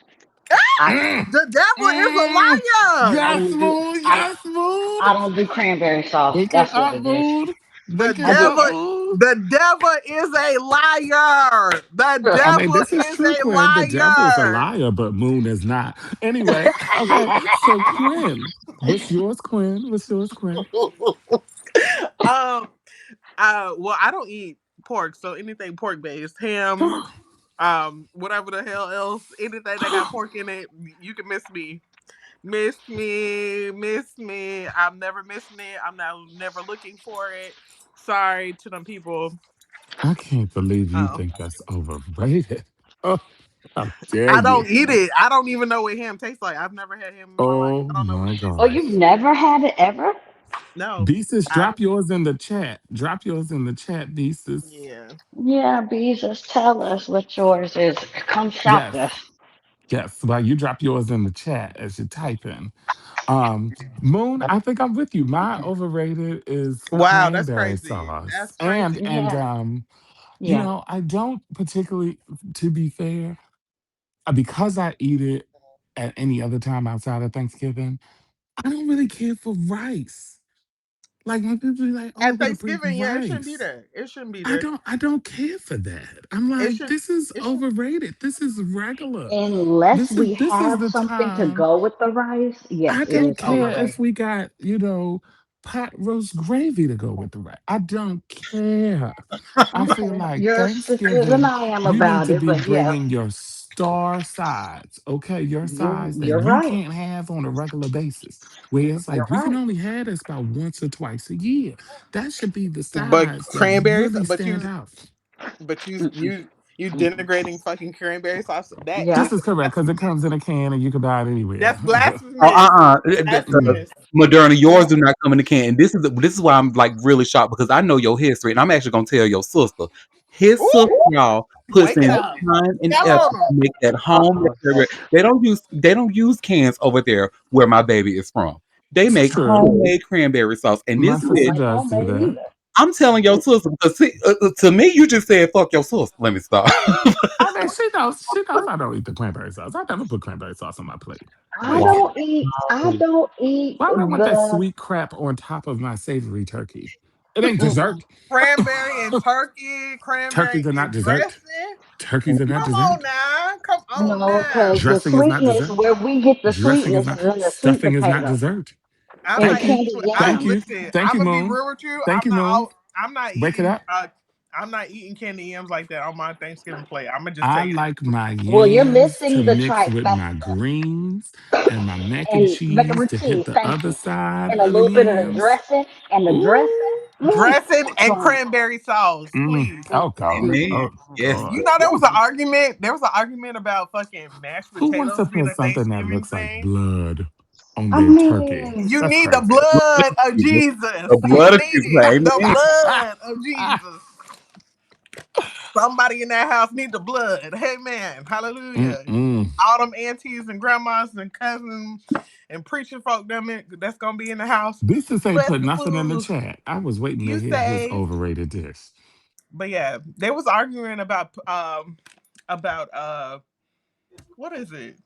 I Mm, the devil is a mm. liar. I Yes, don't do. Moon. I Yes, Moon. I don't do cranberry sauce. Look it That's what up, it is. Moon. The Look it I do. up, devil, Moon. the devil is a liar. The I mean, devil this is is true, a Quinn. The devil is a liar. liar, but Moon is not. Anyway, okay. So, Quinn, what's yours, Quinn? What's yours, Quinn? um, well, I don't eat pork, so anything pork based, ham, whatever the hell else, anything that got pork in it, you can miss me. Miss me, miss me. I'm never missing it. I'm not never looking for it. Sorry to them people. I can't believe you Oh. think that's overrated. Oh, how dare I you? don't eat it. I don't even know what ham tastes like. I've never had ham in my life. Oh I don't know what my it tastes Oh, like. you've gosh. never had it ever? No. Beezus, I drop yours in the chat. Drop yours in the chat, Beezus. yeah. Yeah, Jesus, tell us what yours is. Come shock Yes. us. Yes. Well, you drop yours in the chat as you type in. Um, Moon, I think I'm with you. My overrated is Wow, that's cranberry crazy. sauce. That's crazy. Yeah, You yeah. know, I don't particularly, to be fair, because I eat it at any other time outside of Thanksgiving, I don't really care for rice. Like when people be like, "Oh, At we're gonna bring Thanksgiving, yeah, it shouldn't be rice," there. It shouldn't be there. I don't care for that. I'm It like, should. this is It should. overrated. This is regular. Unless we This is have the something to time. go with the rice, I yes, it don't is care if overrated. we got, pot roast gravy to go with the rice. I don't care. I feel Okay, like you're sicker than Thanksgiving, I am you need about to it, be but yeah, bringing your star sides, okay? Your sides that you're you right. can't have on a regular basis. Where it's You're like we can right. only have this about once or twice a year. That should be the But sides that cranberries, really stand out. but Mm-mm, you mm-mm. denigrating fucking cranberry sauce. That Yeah. This is is correct because it blasphemous. comes in a can and you can buy it anywhere. That's Oh, blasphemous. Mm. Blasphemous. Moderna, yours Oh, do not come in the can. And this is why I'm like really shocked because I know your history, and I'm actually gonna tell your sister. His sister, Ooh, y'all, puts wake it in up. time and Tell effort on to them. make that home. Oh, They don't use cans over there where my baby is from. They it's make true. homemade cranberry sauce, and My this I don't bitch. sister like does do homemade that. either. I'm telling your sister because see, to me, you just said fuck your sister. Let me stop. I mean, she knows I don't eat the cranberry sauce. I never put cranberry sauce on my plate. I Like, don't eat. I don't eat why would I want that the. sweet crap on top of my savory turkey? It ain't Mm-mm. dessert. Cranberry and turkey, cranberry Turkeys are not and dessert. dressing. Turkeys are not Come on dessert. now. Come on No, now. because the Dressing is not sweetness, dessert. where we get the Dressing is sweetness, not. is in the sweet Stuffing is not potato dessert. I'm and the not Thank you. eating. candy I Thank yams. you. listen. Thank I'm you, gonna be Moon. real with you. Thank you, Moon. I'm not Wake it eating. up. I'm not eating candy yams like that on my Thanksgiving plate. I'm gonna just tell I you that. like my Well, you're yams to missing the mix with trifecta my greens and my mac and and cheese macaroni to hit cheese. the Thank other you, side and a of the little bit of the yams. dressing and the dressing. Ooh. Dressing and Mm, cranberry sauce, Mm. please. Oh God. mm, Amen. Oh Yes. You God. know there was Ooh. an argument. There was an argument about fucking mashed Who wants potatoes to being put a something that Thanksgiving looks like thing. blood on I their turkey? mean, You That's need the crazy. blood of The Jesus. blood You of need Jesus. it. The Amen. blood of Jesus. Somebody in that house need the blood. Amen. Hallelujah. Mm-mm. All them aunties and grandmas and cousins and preaching folk that's gonna be in the house. Beavis ain't Bless put the nothing in the food. chat. I was waiting to You hear his saved. overrated dish. But yeah, they was arguing about what is it?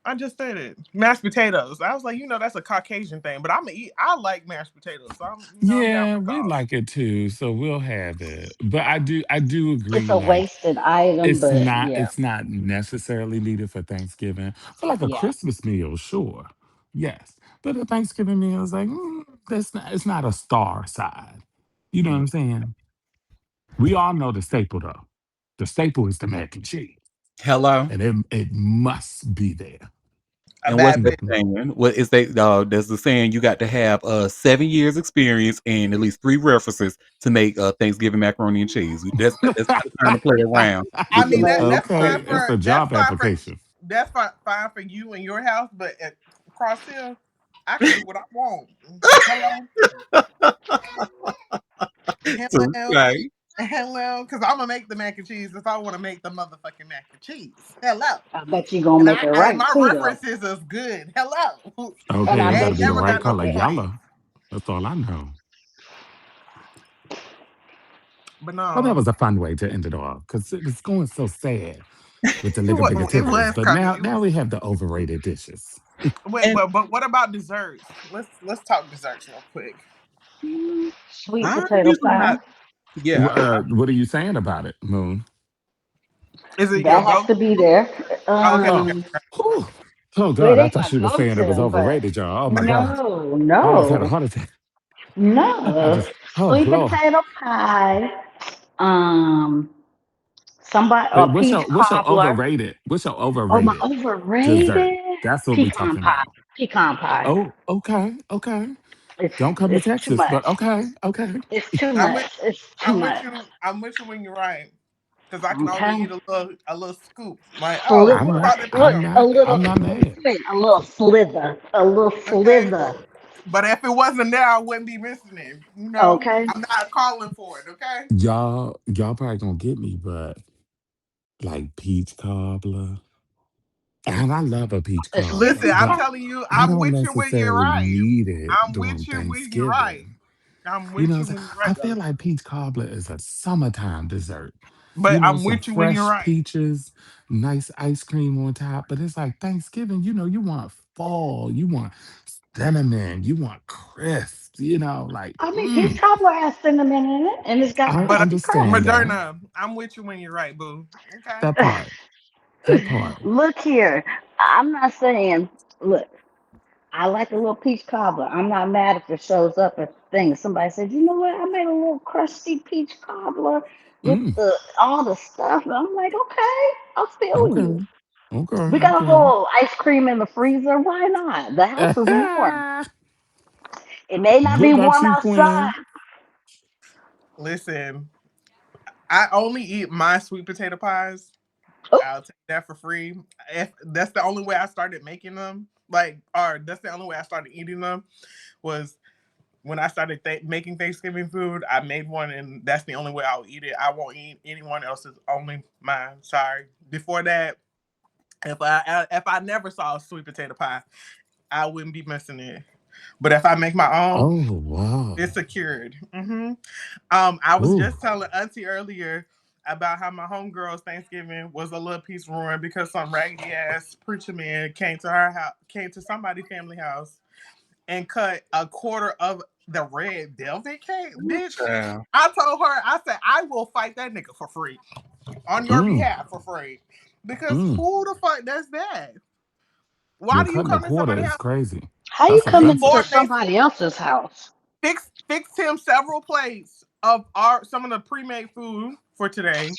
I just said it. Mashed potatoes. I was like, that's a Caucasian thing, but I'm gonna eat. I like mashed potatoes, so I'm down for Yeah, the we cause. like it too, so we'll have it. But I do It's agree, a like wasted item, it's but not yeah, it's not necessarily needed for Thanksgiving. For like a yeah. Christmas meal, sure. Yes. But a Thanksgiving meal is like, that's not it's not a star side. You know what Mm. I'm saying? We all know the staple though. The staple is the mac and cheese. Hello. And it must be there. A And what's bad that bitch. Mhm. saying? What is they? There's the saying you got to have 7 years experience and at least three references to make Thanksgiving macaroni and cheese. That's not the time to play around I with mean the Man, that's fine Okay, listen. it's for a that's job fine for application. fine for you and your house, but at Cross Hill, I can do what I want. Hello, so hello, right. hello, because I'm gonna make the mac and cheese if I want to make the motherfucking mac and cheese. Hello, I bet you gonna and make it right my too, though. references is good. Hello, And Okay, I it I better ain't bet be the you never right got gonna no make color. it right. complaints. Yellow. That's all I know. But Well, that no, was a fun way to end it all because it was going so sad with the living it bigativities. was But kind of now we have the overrated dishes. wait, And but what about desserts? Let's talk desserts real quick. Sweet I'm potato usually pie. not. Yeah. What are you saying about it, Moon? Is it your That has go? to be there. Okay, Oh, Um, whew. Oh well, it God! I ain't thought my you were saying it was go-to, but overrated, y'all. Oh my God! no, I almost had a no, heart attack. I no. just, oh Sweet Lord. potato pie. Um, somebody Wait, or peach cobbler. What's your Oh, my overrated dessert? overrated That's what we pecan talking pie. about. Pecan pie. Oh, okay, okay. It's Don't come to it's too Texas, but much. okay, okay. It's too I'm with much. It's too much. I'm with you when you're right. Because I can only Okay. eat a little scoop. Like, oh, Slip, what I'm not. about the look, I'm pecan? a not. little, I'm not mad. wait, a little slither, a little Okay. slither. But if it wasn't there, I wouldn't be missing it. Okay. I'm not calling for it. Okay. Y'all probably gonna get me, but like peach cobbler, and I love a peach Sweet cobbler, Listen, I'm potato. but telling you, I I'm don't with you when you're necessarily right. need it I'm during with you when you're right. Thanksgiving. I'm You know with what you I'm when saying? you're I right, feel though. like peach cobbler is a summertime dessert. But I'm Some with you when you're fresh right. peaches, nice ice cream on top. But it's like Thanksgiving, you want fall, you want cinnamon, you want crisp, like, I mean, peach cobbler has cinnamon in it, and it's got I But crispy understand crust. that, Moderna, I'm with you when you're right, boo. Okay. that part, that part. Look here, I'm not saying. Look, I like a little peach cobbler. I'm not mad if it shows up at things. Somebody said, you know what? I made a little crusty peach cobbler with Mm, the all the stuff. And I'm like, okay, I'll feel you. okay, okay, We got a okay. little ice cream in the freezer. Why not? The house is warm. It may not What be about warm you, Quinn? outside. Listen, I only eat my sweet potato pies. Oh, I'll take that for free. If that's the only way I started making them, or that's the only way I started eating them, was when I started making Thanksgiving food. I made one, and that's the only way I'll eat it. I won't eat anyone else's, only mine. Sorry. Before that, if I never saw a sweet potato pie, I wouldn't be missing it. But if I make my own, Oh, it's wow. secured. I was Ooh. just telling Auntie earlier about how my homegirl's Thanksgiving was a little piece ruined because some raggedy ass preacher man came to her house, came to somebody's family house, and cut a quarter of the red velvet cake. Bitch, Child. I told her, I said, I will fight that nigga for free on your Mm, behalf for free because mm. who the fuck does that? Why Yeah, do you cutting a come to quarter somebody's is house? crazy. how you That's come Before into offensive. Thanksgiving? somebody else's house? Fixed him several plates of our some of the pre-made food for today,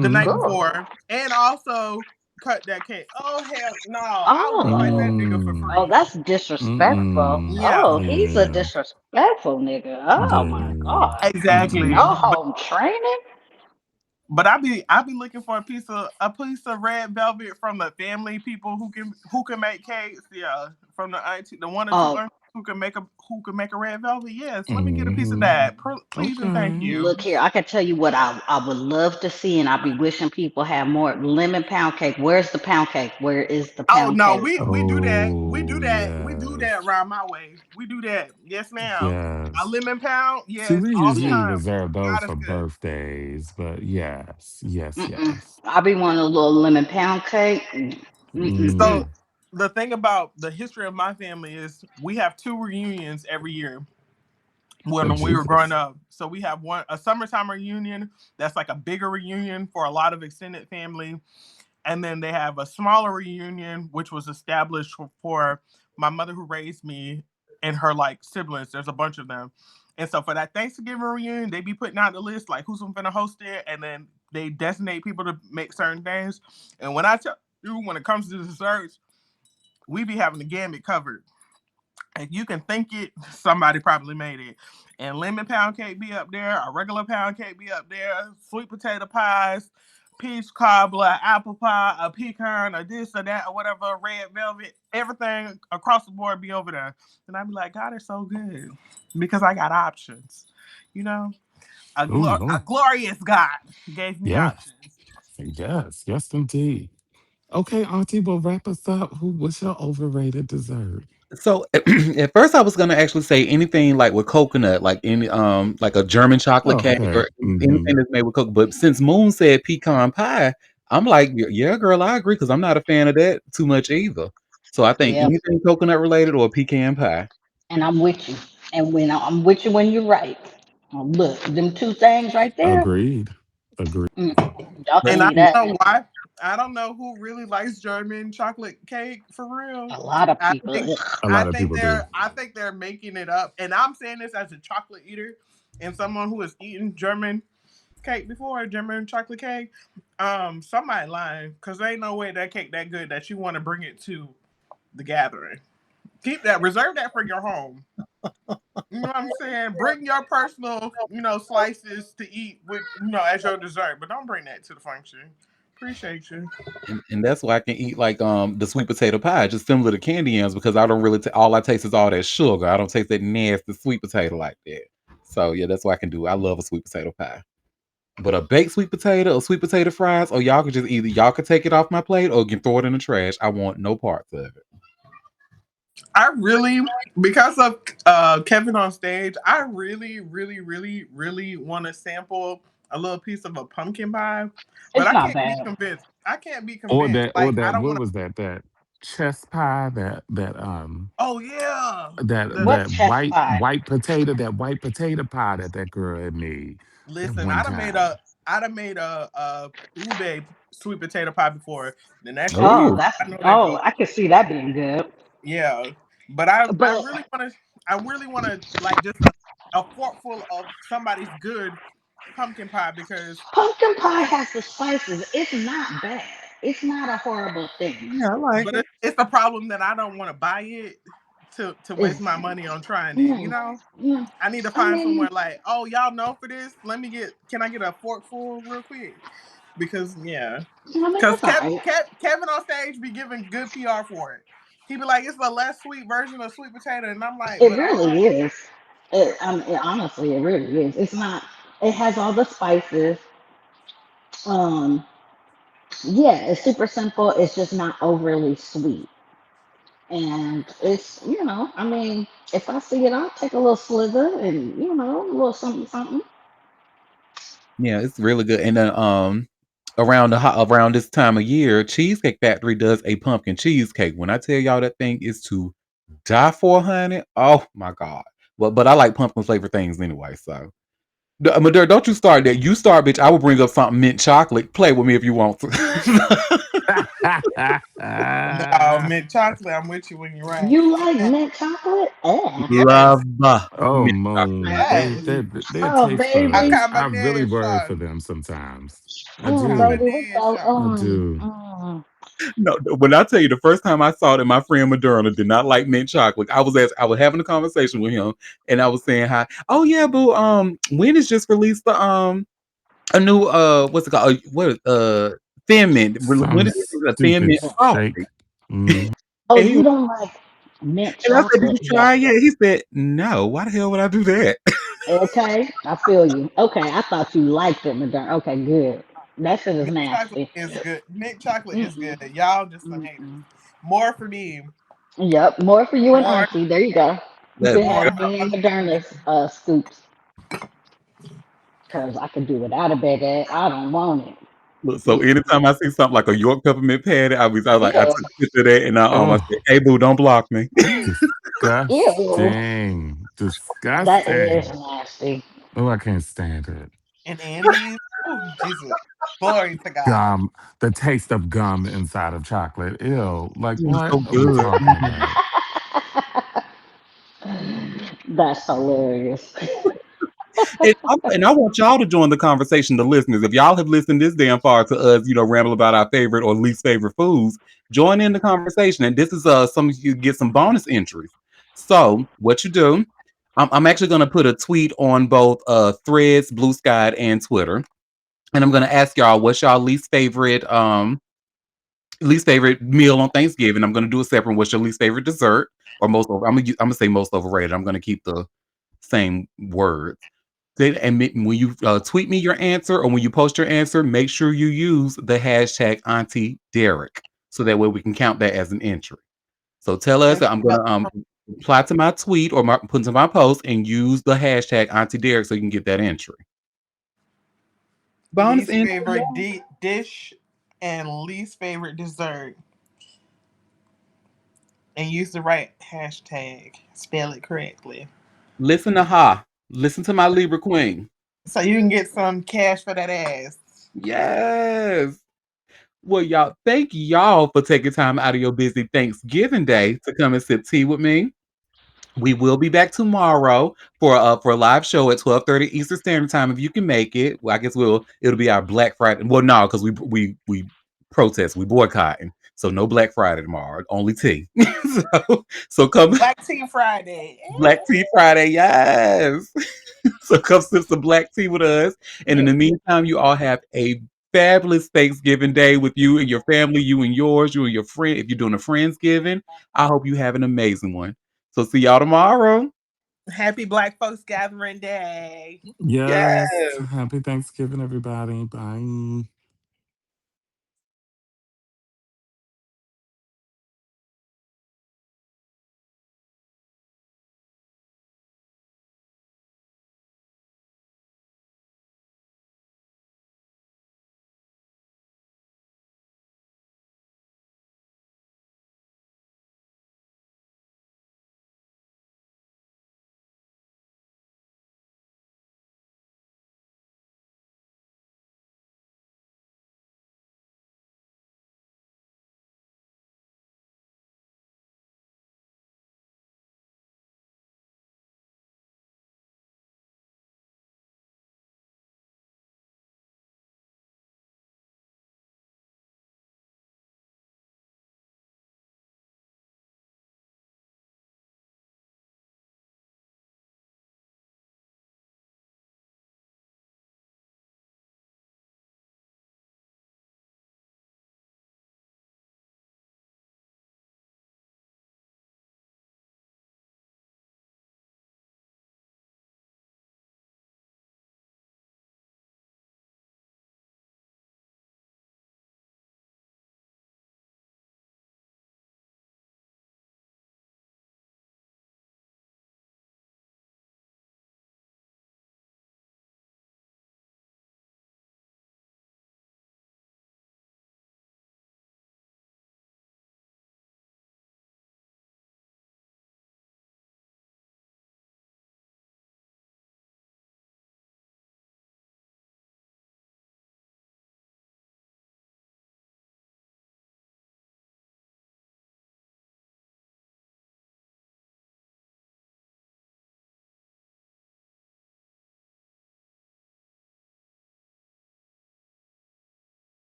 the Mm-hmm. night Oh, before, and also cut that cake. Oh hell no! I will fight oh, that nigga for Mm, oh, free. that's disrespectful. mm-mm. Yeah, Oh, he's a Yeah. disrespectful nigga. Oh my Yeah. God. exactly. No Mm-mm. home training. But I be looking for a piece of red velvet from the family people who can make cakes. Yeah, from the auntie, the one or two Oh, aunties who can make a red velvet. Yes, let me get a piece of Mm-hmm. that. Please and thank Okay. you. look here. I can tell you what I would love to see, and I'll be wishing people have more lemon pound cake. Where's the pound cake? Where is the Oh pound no, cake? we do that. We do Oh, that. We do that yes. around my way. We do that. Yes, ma'am. A Yes. lemon pound, See, yes, we all the usually Mm-mm, time. reserve those God is for good. birthdays, but yes, yes, mm-mm. yes. I'll be wanting a little lemon pound cake. Mm-mm, So Mm. mm-mm. the thing about the history of my family is we have two reunions every year Oh, when we were growing Jesus. up. So we have one a summertime reunion that's like a bigger reunion for a lot of extended family, and then they have a smaller reunion which was established for my mother who raised me and her like siblings. There's a bunch of them, and so for that Thanksgiving reunion, they be putting out the list like who's gonna host it, and then they designate people to make certain things. And when I tell you, when it comes to desserts, we be having the gamut covered. If you can think it, somebody probably made it. And lemon pound cake be up there, a regular pound cake be up there, sweet potato pies, peach cobbler, apple pie, a pecan, or this or that, or whatever, red velvet, everything across the board be over there. And I'd be like, God, it's so good because I got options. You know, Oh, a Lord. glorious God gave me Yes. options. Yes. Yes, indeed. Okay, Auntie, well, wrap us up. Who was your overrated dessert? So at first I was gonna actually say anything like with coconut, like any like a German chocolate Oh, cake okay. or Mm-hmm. anything that's made with coconut. But since Moon said pecan pie, I'm like, yeah, girl, I agree because I'm not a fan of that too much either. So I think Yeah, anything coconut related or pecan pie. and I'm with you. And when I'm with you when you're right. Look, them two things right there. Agreed. Agreed. Mm, y'all But can And I leave see, that. don't know why. I don't know who really likes German chocolate cake for real. A lot of I people. think A lot of people do. I think they're making it up. And I'm saying this as a chocolate eater and someone who has eaten German cake before, German chocolate cake. Somebody lying because there ain't no way that cake that good that you want to bring it to the gathering. Keep that, reserve that for your home. You know what I'm saying? Bring your personal, slices to eat with, as your dessert, but don't bring that to the function. Appreciate you. and that's why I can eat like the sweet potato pie, just similar to candy yams, because I don't really all I taste is all that sugar. I don't taste that nasty sweet potato like that. So yeah, that's what I can do. I love a sweet potato pie. But a baked sweet potato or sweet potato fries, or y'all could just either y'all could take it off my plate or you can throw it in the trash. I want no parts of it. I really, because of Kevin on stage, I really, really, really, really want to sample a little piece of a pumpkin pie, but It's I not can't be bad. convinced. I can't be Or convinced. that, or Like I that, don't what want to. was that? That chest pie, Oh yeah, that the What's that chest pie? white potato pie that girl had made that listen. one time. I'd have made a ube sweet potato pie before. Then that shit be. Oh, Oh, that's I know they oh, go. I can see that being good. Yeah, but I But really want to. I really want to like just a forkful of somebody's good pumpkin pie because pumpkin pie has the spices. It's not bad. It's not a horrible thing. yeah, I like but it. it's the problem that I don't want to buy it to waste It's my money on trying it. mm, mm. I need to I find somewhere mean, like, oh, y'all know for this. Can I get a forkful real quick? Because yeah, because it's alright. Kevin on stage be giving good PR for it. He be like, it's the less sweet version of sweet potato, and I'm like, It but I really like. is. Honestly, it really is. It's not. It has all the spices. Um, yeah, it's super simple. It's just not overly sweet, and it's I mean, if I see it, I'll take a little slither and a little something, something. Yeah, it's really good. And then around this time of year, Cheesecake Factory does a pumpkin cheesecake. When I tell y'all that thing is to die for, honey. Oh my god. But I like pumpkin flavored things anyway. So Madura, don't you start that. You start, bitch. I will bring up something mint chocolate. Play with me if you want to. No, mint chocolate. I'm with you when you're right. You like mint chocolate? Eh. Yes, Love Oh, mint chocolate. Moon, yes. their Oh, taste I baby. buds. I really worry for combination. them sometimes. I Oh, do. baby, we go. Combination. I do. No, when I tell you the first time I saw that my friend Moderna did not like mint chocolate, I was having a conversation with him and I was saying hi. Oh yeah, boo. When is just released the a new what's it called? What thin mint? When Some is it a thin stupid mint shake. frosty? Mm. Oh, And he you was, don't like mint and I said, "Did chocolate? you Yeah. try it yet?" He said, "No. Why the hell would I do that?" Okay, I feel you. Okay, I thought you liked it, Madonna. Okay, good. That shit is Mint chocolate nasty. is good. Mint chocolate is good. Mm-mm, Y'all just some haters. mm-mm. More for me. Yep, more for you and More, Auntie. There you go. You That can more have for me and Auntie and me. Moderna's scoops, cause I could do without a baguette. I don't want it. Look, so anytime I see something like a York peppermint patty, I was like, I Ew. took a picture of that and I Oh, said, "Hey boo, don't block me." Ew. disgusting. That is Disgusting. nasty. Oh, I can't stand it. And Andy's. Oh, Jesus. Glory to God. Gum, the taste of gum inside of chocolate. Ew. Like, Mm, what so are we good. talking Mhm. about? That's hilarious. And I want y'all to join the conversation, the listeners. If y'all have listened this damn far to us, ramble about our favorite or least favorite foods, join in the conversation. And this is some of you get some bonus entries. So what you do, I'm actually gonna put a tweet on both Threads, Blue Sky, and Twitter. And I'm gonna ask y'all what's y'all least favorite meal on Thanksgiving. I'm gonna do a separate what's your least favorite dessert or I'm gonna say most overrated. I'm gonna keep the same words. Then when you tweet me your answer or when you post your answer, make sure you use the hashtag Auntie Derek so that way we can count that as an entry. So tell us And that I'm gonna reply to my tweet or put into my post and use the hashtag Auntie Derek so you can get that entry. Bonus least entry, favorite y'all. dish and least favorite dessert. And use the right hashtag. Spell it correctly. Listen to Ha. Listen to my Libra Queen. So you can get some cash for that ass. Yes. Well, y'all, thank y'all for taking time out of your busy Thanksgiving day to come and sip tea with me. We will be back tomorrow for a live show at 12:30 Eastern Standard Time if you can make it. Well, I guess it'll be our Black Friday. Well, no, because we protest, we boycotting. So no Black Friday tomorrow, only tea. so come Black Tea Friday. Black Tea Friday, yes. So come sip some black tea with us. And in the meantime, you all have a fabulous Thanksgiving day with you and your family, you and yours, you and your friend. If you're doing a Friendsgiving, I hope you have an amazing one. So see y'all tomorrow. Happy Black Folks Gathering Day. Yes. Yes. Happy Thanksgiving, everybody. Bye.